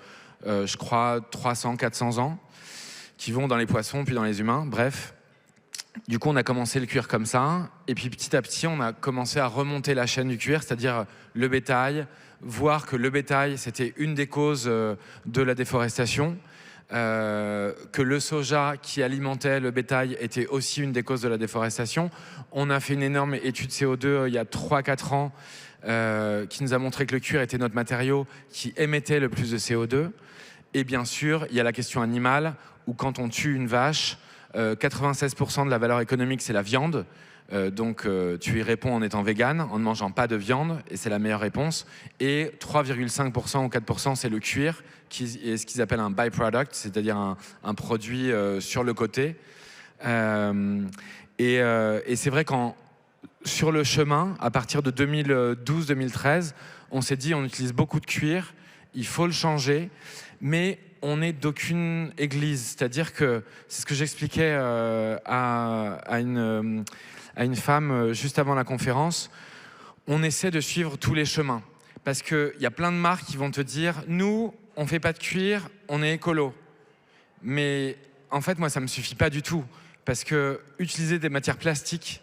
je crois, 300, 400 ans, qui vont dans les poissons, puis dans les humains, bref. Du coup, on a commencé le cuir comme ça, et puis petit à petit, on a commencé à remonter la chaîne du cuir, c'est-à-dire le bétail, voir que le bétail, c'était une des causes de la déforestation, que le soja qui alimentait le bétail était aussi une des causes de la déforestation. On a fait une énorme étude CO2 il y a 3-4 ans qui nous a montré que le cuir était notre matériau qui émettait le plus de CO2. Et bien sûr, il y a la question animale, où quand on tue une vache, 96% de la valeur économique, c'est la viande. Donc, tu y réponds en étant vegan, en ne mangeant pas de viande, et c'est la meilleure réponse. Et 3,5% ou 4%, c'est le cuir, qui est ce qu'ils appellent un byproduct, c'est-à-dire un produit sur le côté. Et c'est vrai sur le chemin, à partir de 2012-2013, on s'est dit on utilise beaucoup de cuir, il faut le changer, mais on n'est d'aucune église. C'est-à-dire que, c'est ce que j'expliquais à une femme juste avant la conférence, on essaie de suivre tous les chemins. Parce qu'il y a plein de marques qui vont te dire, nous, on ne fait pas de cuir, on est écolo. Mais en fait, moi, ça ne me suffit pas du tout. Parce que utiliser des matières plastiques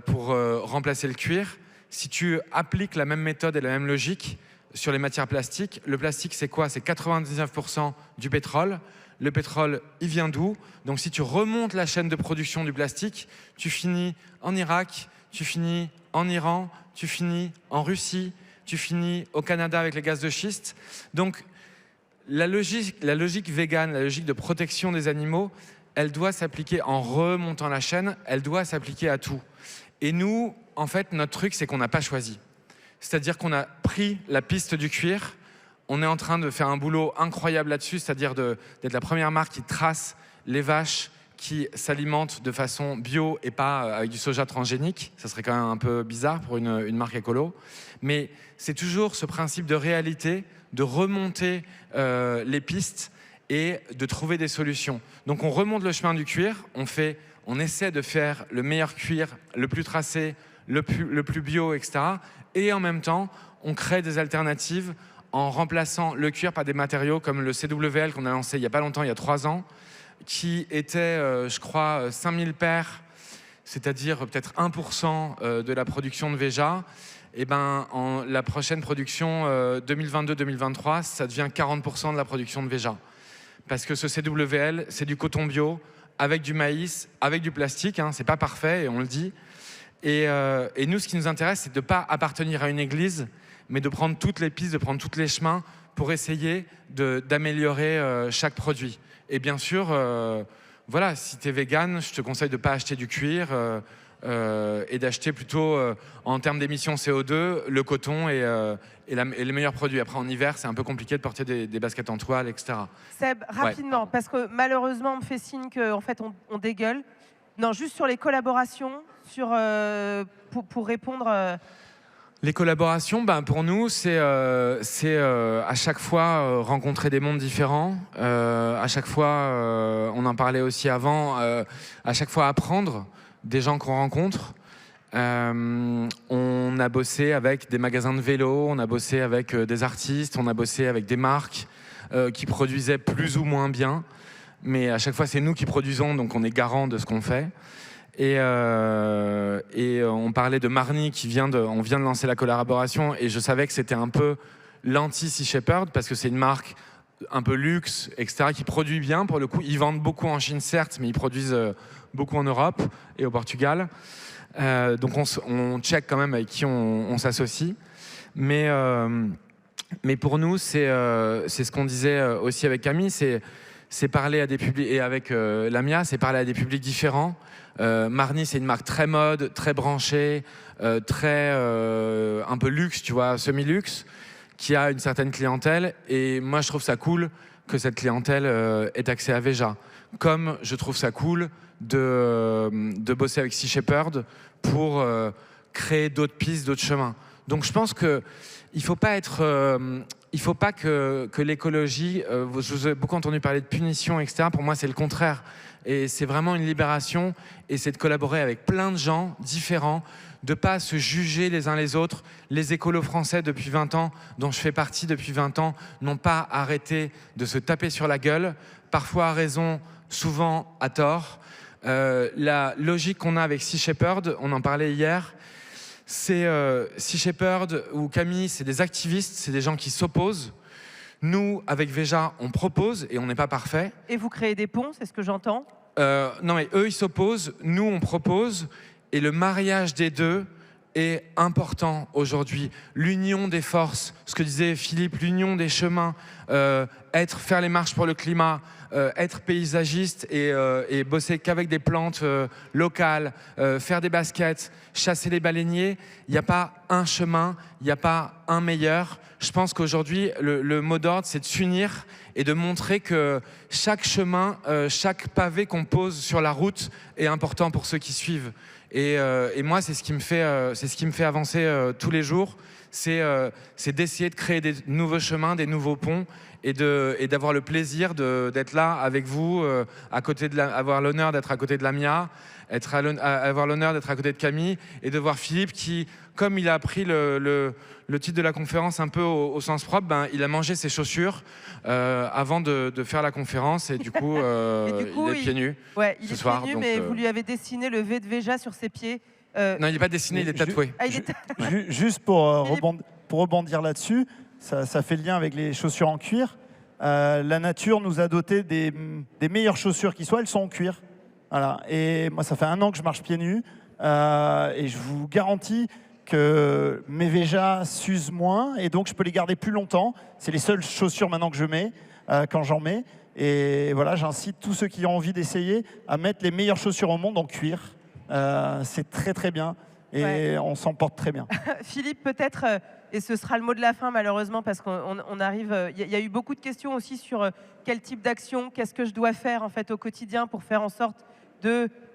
pour remplacer le cuir, si tu appliques la même méthode et la même logique sur les matières plastiques, le plastique, c'est quoi? C'est 99% du pétrole. Le pétrole, il vient d'où? Donc si tu remontes la chaîne de production du plastique, tu finis en Irak, tu finis en Iran, tu finis en Russie, tu finis au Canada avec les gaz de schiste. Donc la logique végane, la logique de protection des animaux, elle doit s'appliquer en remontant la chaîne, elle doit s'appliquer à tout. Et nous, en fait, notre truc, c'est qu'on n'a pas choisi. C'est-à-dire qu'on a pris la piste du cuir, on est en train de faire un boulot incroyable là-dessus, c'est-à-dire d'être la première marque qui trace les vaches qui s'alimentent de façon bio et pas avec du soja transgénique. Ça serait quand même un peu bizarre pour une marque écolo. Mais c'est toujours ce principe de réalité, de remonter les pistes et de trouver des solutions. Donc on remonte le chemin du cuir, on essaie de faire le meilleur cuir, le plus tracé, le plus bio, etc. Et en même temps, on crée des alternatives en remplaçant le cuir par des matériaux comme le CWL qu'on a lancé il n'y a pas longtemps, il y a 3 ans, qui était, je crois, 5000 paires, c'est-à-dire peut-être 1% de la production de Veja, et ben, la prochaine production 2022-2023, ça devient 40% de la production de Veja. Parce que ce CWL, c'est du coton bio, avec du maïs, avec du plastique, hein, c'est pas parfait, et on le dit. Et nous, ce qui nous intéresse, c'est de ne pas appartenir à une église, mais de prendre toutes les pistes, de prendre tous les chemins pour essayer d'améliorer chaque produit. Et bien sûr, voilà, si tu es vegan, je te conseille de ne pas acheter du cuir et d'acheter plutôt, en termes d'émissions CO2, le coton et les meilleurs produits. Après, en hiver, c'est un peu compliqué de porter des baskets en toile, etc. Seb, rapidement, parce que malheureusement, on me fait signe qu'en fait, on dégueule. Non, juste sur les collaborations, pour répondre... Les collaborations, ben, pour nous, c'est à chaque fois rencontrer des mondes différents. À chaque fois, on en parlait aussi avant, à chaque fois apprendre des gens qu'on rencontre. On a bossé avec des magasins de vélo, on a bossé avec des artistes, on a bossé avec des marques qui produisaient plus ou moins bien. Mais à chaque fois, c'est nous qui produisons, donc on est garant de ce qu'on fait. Et on parlait de Marni, on vient de lancer la collaboration, et je savais que c'était un peu l'anti-Sea Shepherd, parce que c'est une marque un peu luxe, etc., qui produit bien, pour le coup. Ils vendent beaucoup en Chine, certes, mais ils produisent beaucoup en Europe et au Portugal. Donc on check quand même avec qui on s'associe. Mais pour nous, c'est ce qu'on disait aussi avec Camille, c'est parler à des publics, et avec Lamia, c'est parler à des publics différents. Marni, c'est une marque très mode, très branchée, très un peu luxe, tu vois, semi-luxe, qui a une certaine clientèle. Et moi, je trouve ça cool que cette clientèle ait accès à Veja. Comme je trouve ça cool de bosser avec Sea Shepherd pour créer d'autres pistes, d'autres chemins. Donc, je pense que il faut pas que l'écologie, je vous ai beaucoup entendu parler de punition, etc. Pour moi, c'est le contraire. Et c'est vraiment une libération, et c'est de collaborer avec plein de gens différents, de ne pas se juger les uns les autres. Les écolos français depuis 20 ans, dont je fais partie depuis 20 ans, n'ont pas arrêté de se taper sur la gueule, parfois à raison, souvent à tort. La logique qu'on a avec Sea Shepherd, on en parlait hier, c'est Sea Shepherd ou Camille, c'est des activistes, c'est des gens qui s'opposent. Nous, avec Veja, on propose et on n'est pas parfait. Et vous créez des ponts, c'est ce que j'entends? Non, mais eux, ils s'opposent, nous, on propose, et le mariage des deux est important aujourd'hui. L'union des forces, ce que disait Philippe, l'union des chemins, faire les marches pour le climat, être paysagiste et bosser qu'avec des plantes locales, faire des baskets, chasser les baleiniers. Il n'y a pas un chemin, il n'y a pas un meilleur. Je pense qu'aujourd'hui, le mot d'ordre, c'est de s'unir et de montrer que chaque chemin, chaque pavé qu'on pose sur la route est important pour ceux qui suivent. Et moi, c'est ce qui me fait avancer tous les jours. C'est d'essayer de créer des nouveaux chemins, des nouveaux ponts, et d'avoir le plaisir d'être là avec vous, avoir l'honneur d'être à côté de Lamia, avoir l'honneur d'être à côté de Camille, et de voir Philippe qui, comme il a pris le titre de la conférence un peu au sens propre, ben, il a mangé ses chaussures avant de faire la conférence, et du coup, il est pieds nus. Ouais, il ce est soir, pieds nus, donc, mais vous lui avez dessiné le V de Veja sur ses pieds. Non, il n'est pas dessiné, il est tatoué. Juste pour rebondir là-dessus, ça fait le lien avec les chaussures en cuir. La nature nous a doté des meilleures chaussures qui soient, elles sont en cuir. Voilà. Et moi, ça fait 1 an que je marche pieds nus, et je vous garantis que mes Veja s'usent moins, et donc je peux les garder plus longtemps. C'est les seules chaussures maintenant que je mets quand j'en mets. Et voilà, j'incite tous ceux qui ont envie d'essayer à mettre les meilleures chaussures au monde en cuir. C'est très très bien, et on s'en porte très bien. Philippe, peut-être, et ce sera le mot de la fin malheureusement, parce qu'on arrive, il y a eu beaucoup de questions aussi sur quel type d'action, qu'est-ce que je dois faire en fait au quotidien pour faire en sorte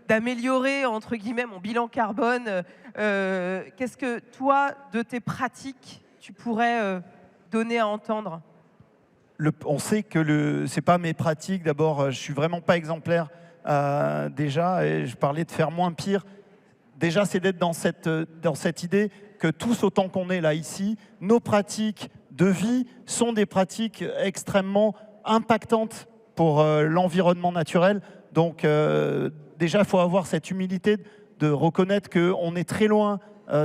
d'améliorer entre guillemets mon bilan carbone. Qu'est-ce que toi, de tes pratiques, tu pourrais donner à entendre? On sait que c'est pas mes pratiques. D'abord, je suis vraiment pas exemplaire. Déjà, et je parlais de faire moins pire. Déjà, c'est d'être dans cette idée que tous, autant qu'on est là ici, nos pratiques de vie sont des pratiques extrêmement impactantes pour l'environnement naturel. Donc déjà, il faut avoir cette humilité de reconnaître qu'on est très loin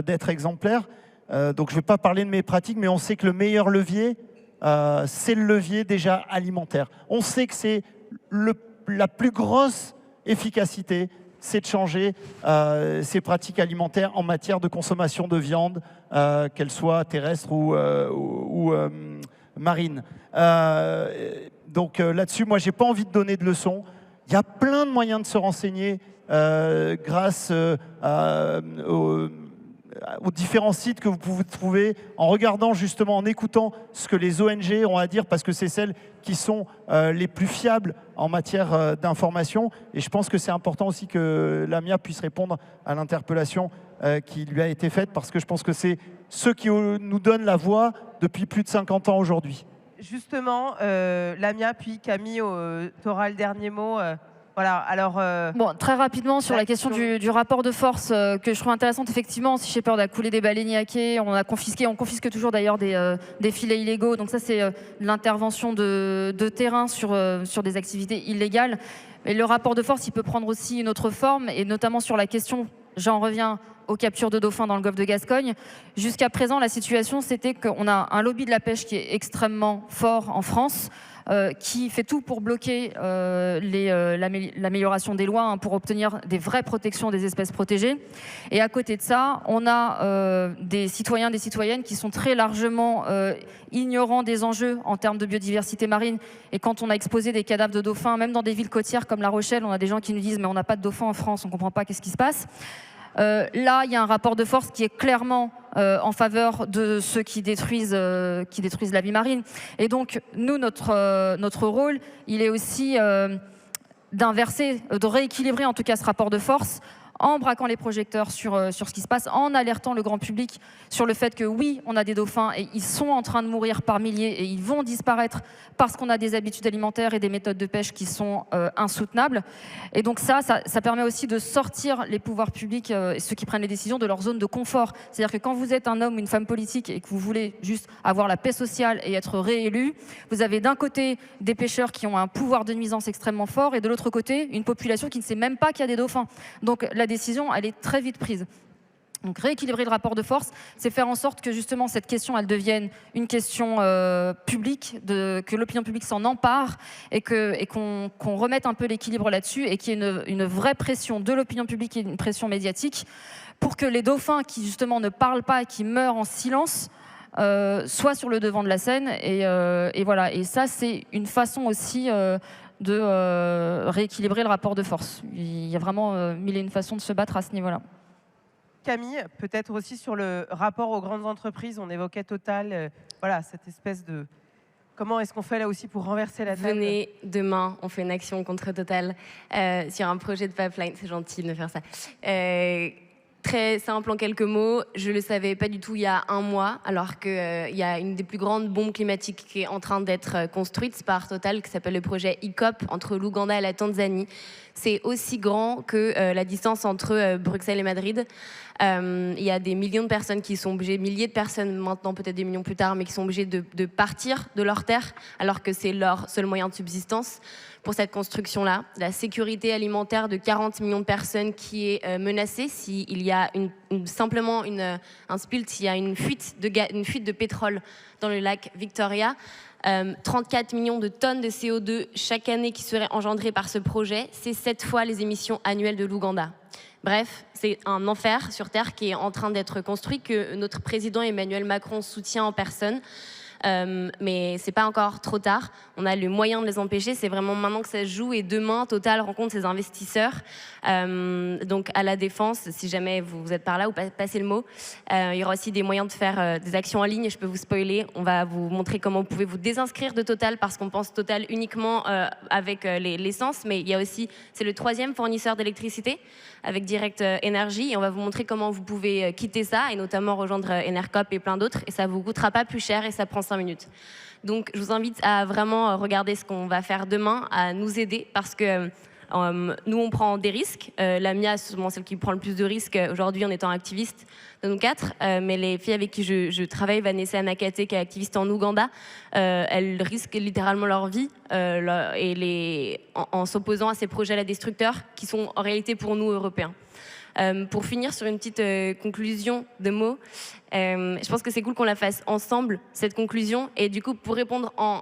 d'être exemplaire. Donc je ne vais pas parler de mes pratiques, mais on sait que le meilleur levier, c'est le levier déjà alimentaire. On sait que c'est la plus grosse efficacité, c'est de changer ses pratiques alimentaires en matière de consommation de viande, qu'elle soit terrestre ou marine. Donc là-dessus, moi, j'ai pas envie de donner de leçons. Il y a plein de moyens de se renseigner grâce aux différents sites que vous pouvez trouver, en regardant justement, en écoutant ce que les ONG ont à dire, parce que c'est celles qui sont les plus fiables en matière d'information. Et je pense que c'est important aussi que Lamia puisse répondre à l'interpellation qui lui a été faite, parce que je pense que c'est ceux qui nous donnent la voix depuis plus de 50 ans aujourd'hui. Justement, Lamia, puis Camille, tu auras le dernier mot. Voilà, alors... Bon, très rapidement, sur la question du rapport de force, que je trouve intéressante, effectivement, Sea Shepherd a coulé des baleiniers, on confisque toujours d'ailleurs des filets illégaux, donc ça c'est l'intervention de terrain sur des activités illégales. Et le rapport de force, il peut prendre aussi une autre forme, et notamment sur la question, j'en reviens aux captures de dauphins dans le golfe de Gascogne. Jusqu'à présent, la situation, c'était qu'on a un lobby de la pêche qui est extrêmement fort en France, qui fait tout pour bloquer l'amélioration des lois, pour obtenir des vraies protections des espèces protégées. Et à côté de ça, on a des citoyens, des citoyennes qui sont très largement ignorants des enjeux en termes de biodiversité marine. Et quand on a exposé des cadavres de dauphins, même dans des villes côtières comme La Rochelle, on a des gens qui nous disent « mais on n'a pas de dauphins en France, on ne comprend pas qu'est-ce qui se passe ». Là, il y a un rapport de force qui est clairement en faveur de ceux qui détruisent la vie marine. Et donc, nous, notre rôle, il est aussi d'inverser, de rééquilibrer en tout cas ce rapport de force, en braquant les projecteurs sur ce qui se passe, en alertant le grand public sur le fait que oui, on a des dauphins et ils sont en train de mourir par milliers et ils vont disparaître parce qu'on a des habitudes alimentaires et des méthodes de pêche qui sont insoutenables. Et donc ça permet aussi de sortir les pouvoirs publics et ceux qui prennent les décisions de leur zone de confort. C'est-à-dire que quand vous êtes un homme ou une femme politique et que vous voulez juste avoir la paix sociale et être réélu, vous avez d'un côté des pêcheurs qui ont un pouvoir de nuisance extrêmement fort et de l'autre côté une population qui ne sait même pas qu'il y a des dauphins. Donc la décision, elle est très vite prise. Donc rééquilibrer le rapport de force, c'est faire en sorte que justement cette question, elle devienne une question publique, que l'opinion publique s'en empare et qu'on remette un peu l'équilibre là-dessus et qu'il y ait une vraie pression de l'opinion publique et une pression médiatique pour que les dauphins qui justement ne parlent pas et qui meurent en silence soient sur le devant de la scène. Et voilà. Et ça, c'est une façon aussi de rééquilibrer le rapport de force. Il y a vraiment mille et une façons de se battre à ce niveau-là. Camille, peut-être aussi sur le rapport aux grandes entreprises, on évoquait Total, voilà, cette espèce de... Comment est-ce qu'on fait là aussi pour renverser la table ? Venez, demain, on fait une action contre Total sur un projet de pipeline. C'est gentil de me faire ça. Très simple en quelques mots, je ne le savais pas du tout il y a un mois, alors qu'il y a une des plus grandes bombes climatiques qui est en train d'être construite par Total, qui s'appelle le projet ICOP, entre l'Ouganda et la Tanzanie. C'est aussi grand que la distance entre Bruxelles et Madrid. Il y a des millions de personnes qui sont obligées, milliers de personnes maintenant, peut-être des millions plus tard, mais qui sont obligées de partir de leur terre, alors que c'est leur seul moyen de subsistance pour cette construction-là. La sécurité alimentaire de 40 millions de personnes qui est menacée s'il y a simplement un spill, s'il y a une fuite de pétrole dans le lac Victoria. 34 millions de tonnes de CO2 chaque année qui seraient engendrées par ce projet. C'est 7 fois les émissions annuelles de l'Ouganda. Bref, c'est un enfer sur Terre qui est en train d'être construit, que notre président Emmanuel Macron soutient en personne. Mais c'est pas encore trop tard. On a le moyen de les empêcher. C'est vraiment maintenant que ça se joue. Et demain, Total rencontre ses investisseurs. Donc à la Défense, si jamais vous êtes par là, ou passez le mot. Il y aura aussi des moyens de faire des actions en ligne. Je peux vous spoiler. On va vous montrer comment vous pouvez vous désinscrire de Total, parce qu'on pense Total uniquement avec l'essence. Mais il y a aussi, c'est le 3e fournisseur d'électricité avec Direct Énergie. Et on va vous montrer comment vous pouvez quitter ça et notamment rejoindre Enercop et plein d'autres. Et ça vous coûtera pas plus cher et ça prend 5 minutes. Donc je vous invite à vraiment regarder ce qu'on va faire demain, à nous aider, parce que Nous, on prend des risques. Lamia, c'est souvent celle qui prend le plus de risques aujourd'hui en étant activiste de nous 4. Mais les filles avec qui je travaille, Vanessa Nakate, qui est activiste en Ouganda, elles risquent littéralement leur vie en s'opposant à ces projets-là destructeurs qui sont en réalité pour nous, Européens. Pour finir sur une petite conclusion de mots, je pense que c'est cool qu'on la fasse ensemble, cette conclusion. Et du coup, pour répondre en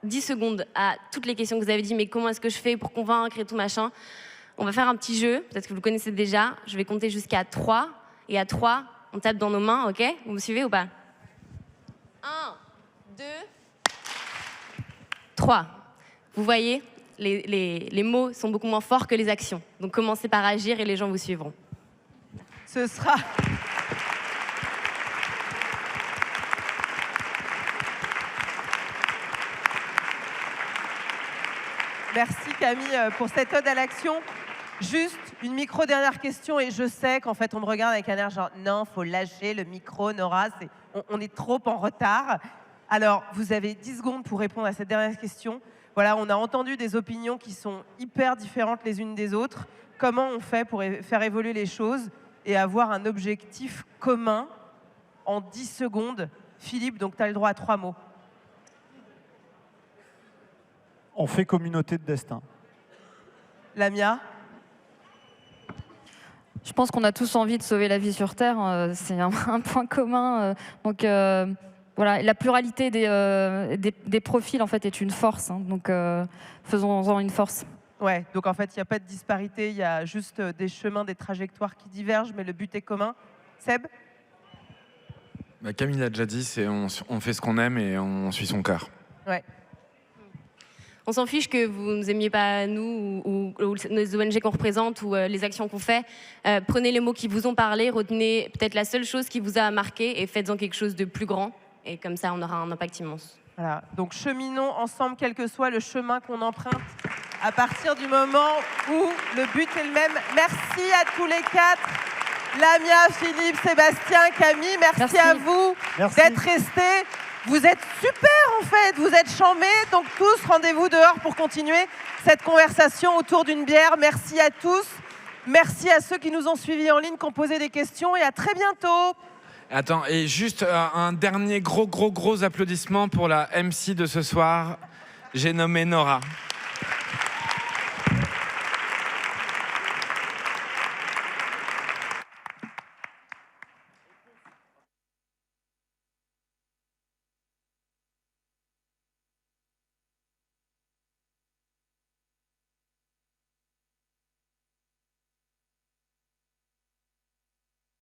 10 secondes à toutes les questions que vous avez dit, mais comment est-ce que je fais pour convaincre et tout machin, on va faire un petit jeu, peut-être que vous le connaissez déjà. Je vais compter jusqu'à 3, et à 3, on tape dans nos mains, ok? Vous me suivez ou pas? 1, 2, 3. Vous voyez, les mots sont beaucoup moins forts que les actions. Donc commencez par agir et les gens vous suivront. Ce sera... Merci Camille pour cette ode à l'action. Juste une micro-dernière question, et je sais qu'en fait on me regarde avec un air genre non, faut lâcher le micro, Nora, on est trop en retard. Alors vous avez 10 secondes pour répondre à cette dernière question. Voilà, on a entendu des opinions qui sont hyper différentes les unes des autres. Comment on fait pour faire évoluer les choses et avoir un objectif commun en 10 secondes? Philippe, donc tu as le droit à 3 mots. On fait communauté de destin. Lamia? Je pense qu'on a tous envie de sauver la vie sur Terre. C'est un point commun. Donc voilà, la pluralité des profils en fait est une force. Donc faisons-en une force. Ouais, donc en fait, il n'y a pas de disparité, il y a juste des chemins, des trajectoires qui divergent, mais le but est commun. Seb? Camille l'a déjà dit, on fait ce qu'on aime et on suit son cœur. Ouais. On s'en fiche que vous ne nous aimiez pas, nous, ou les ONG qu'on représente, ou les actions qu'on fait. Prenez les mots qui vous ont parlé, retenez peut-être la seule chose qui vous a marqué et faites-en quelque chose de plus grand. Et comme ça, on aura un impact immense. Voilà, donc cheminons ensemble, quel que soit le chemin qu'on emprunte, à partir du moment où le but est le même. Merci à tous les 4. Lamia, Philippe, Sébastien, Camille, merci à vous d'être restés. Vous êtes super en fait, vous êtes chambés, donc tous rendez-vous dehors pour continuer cette conversation autour d'une bière. Merci à tous, merci à ceux qui nous ont suivis en ligne, qui ont posé des questions, et à très bientôt. Attends, et juste un dernier gros applaudissement pour la MC de ce soir, j'ai nommé Nora.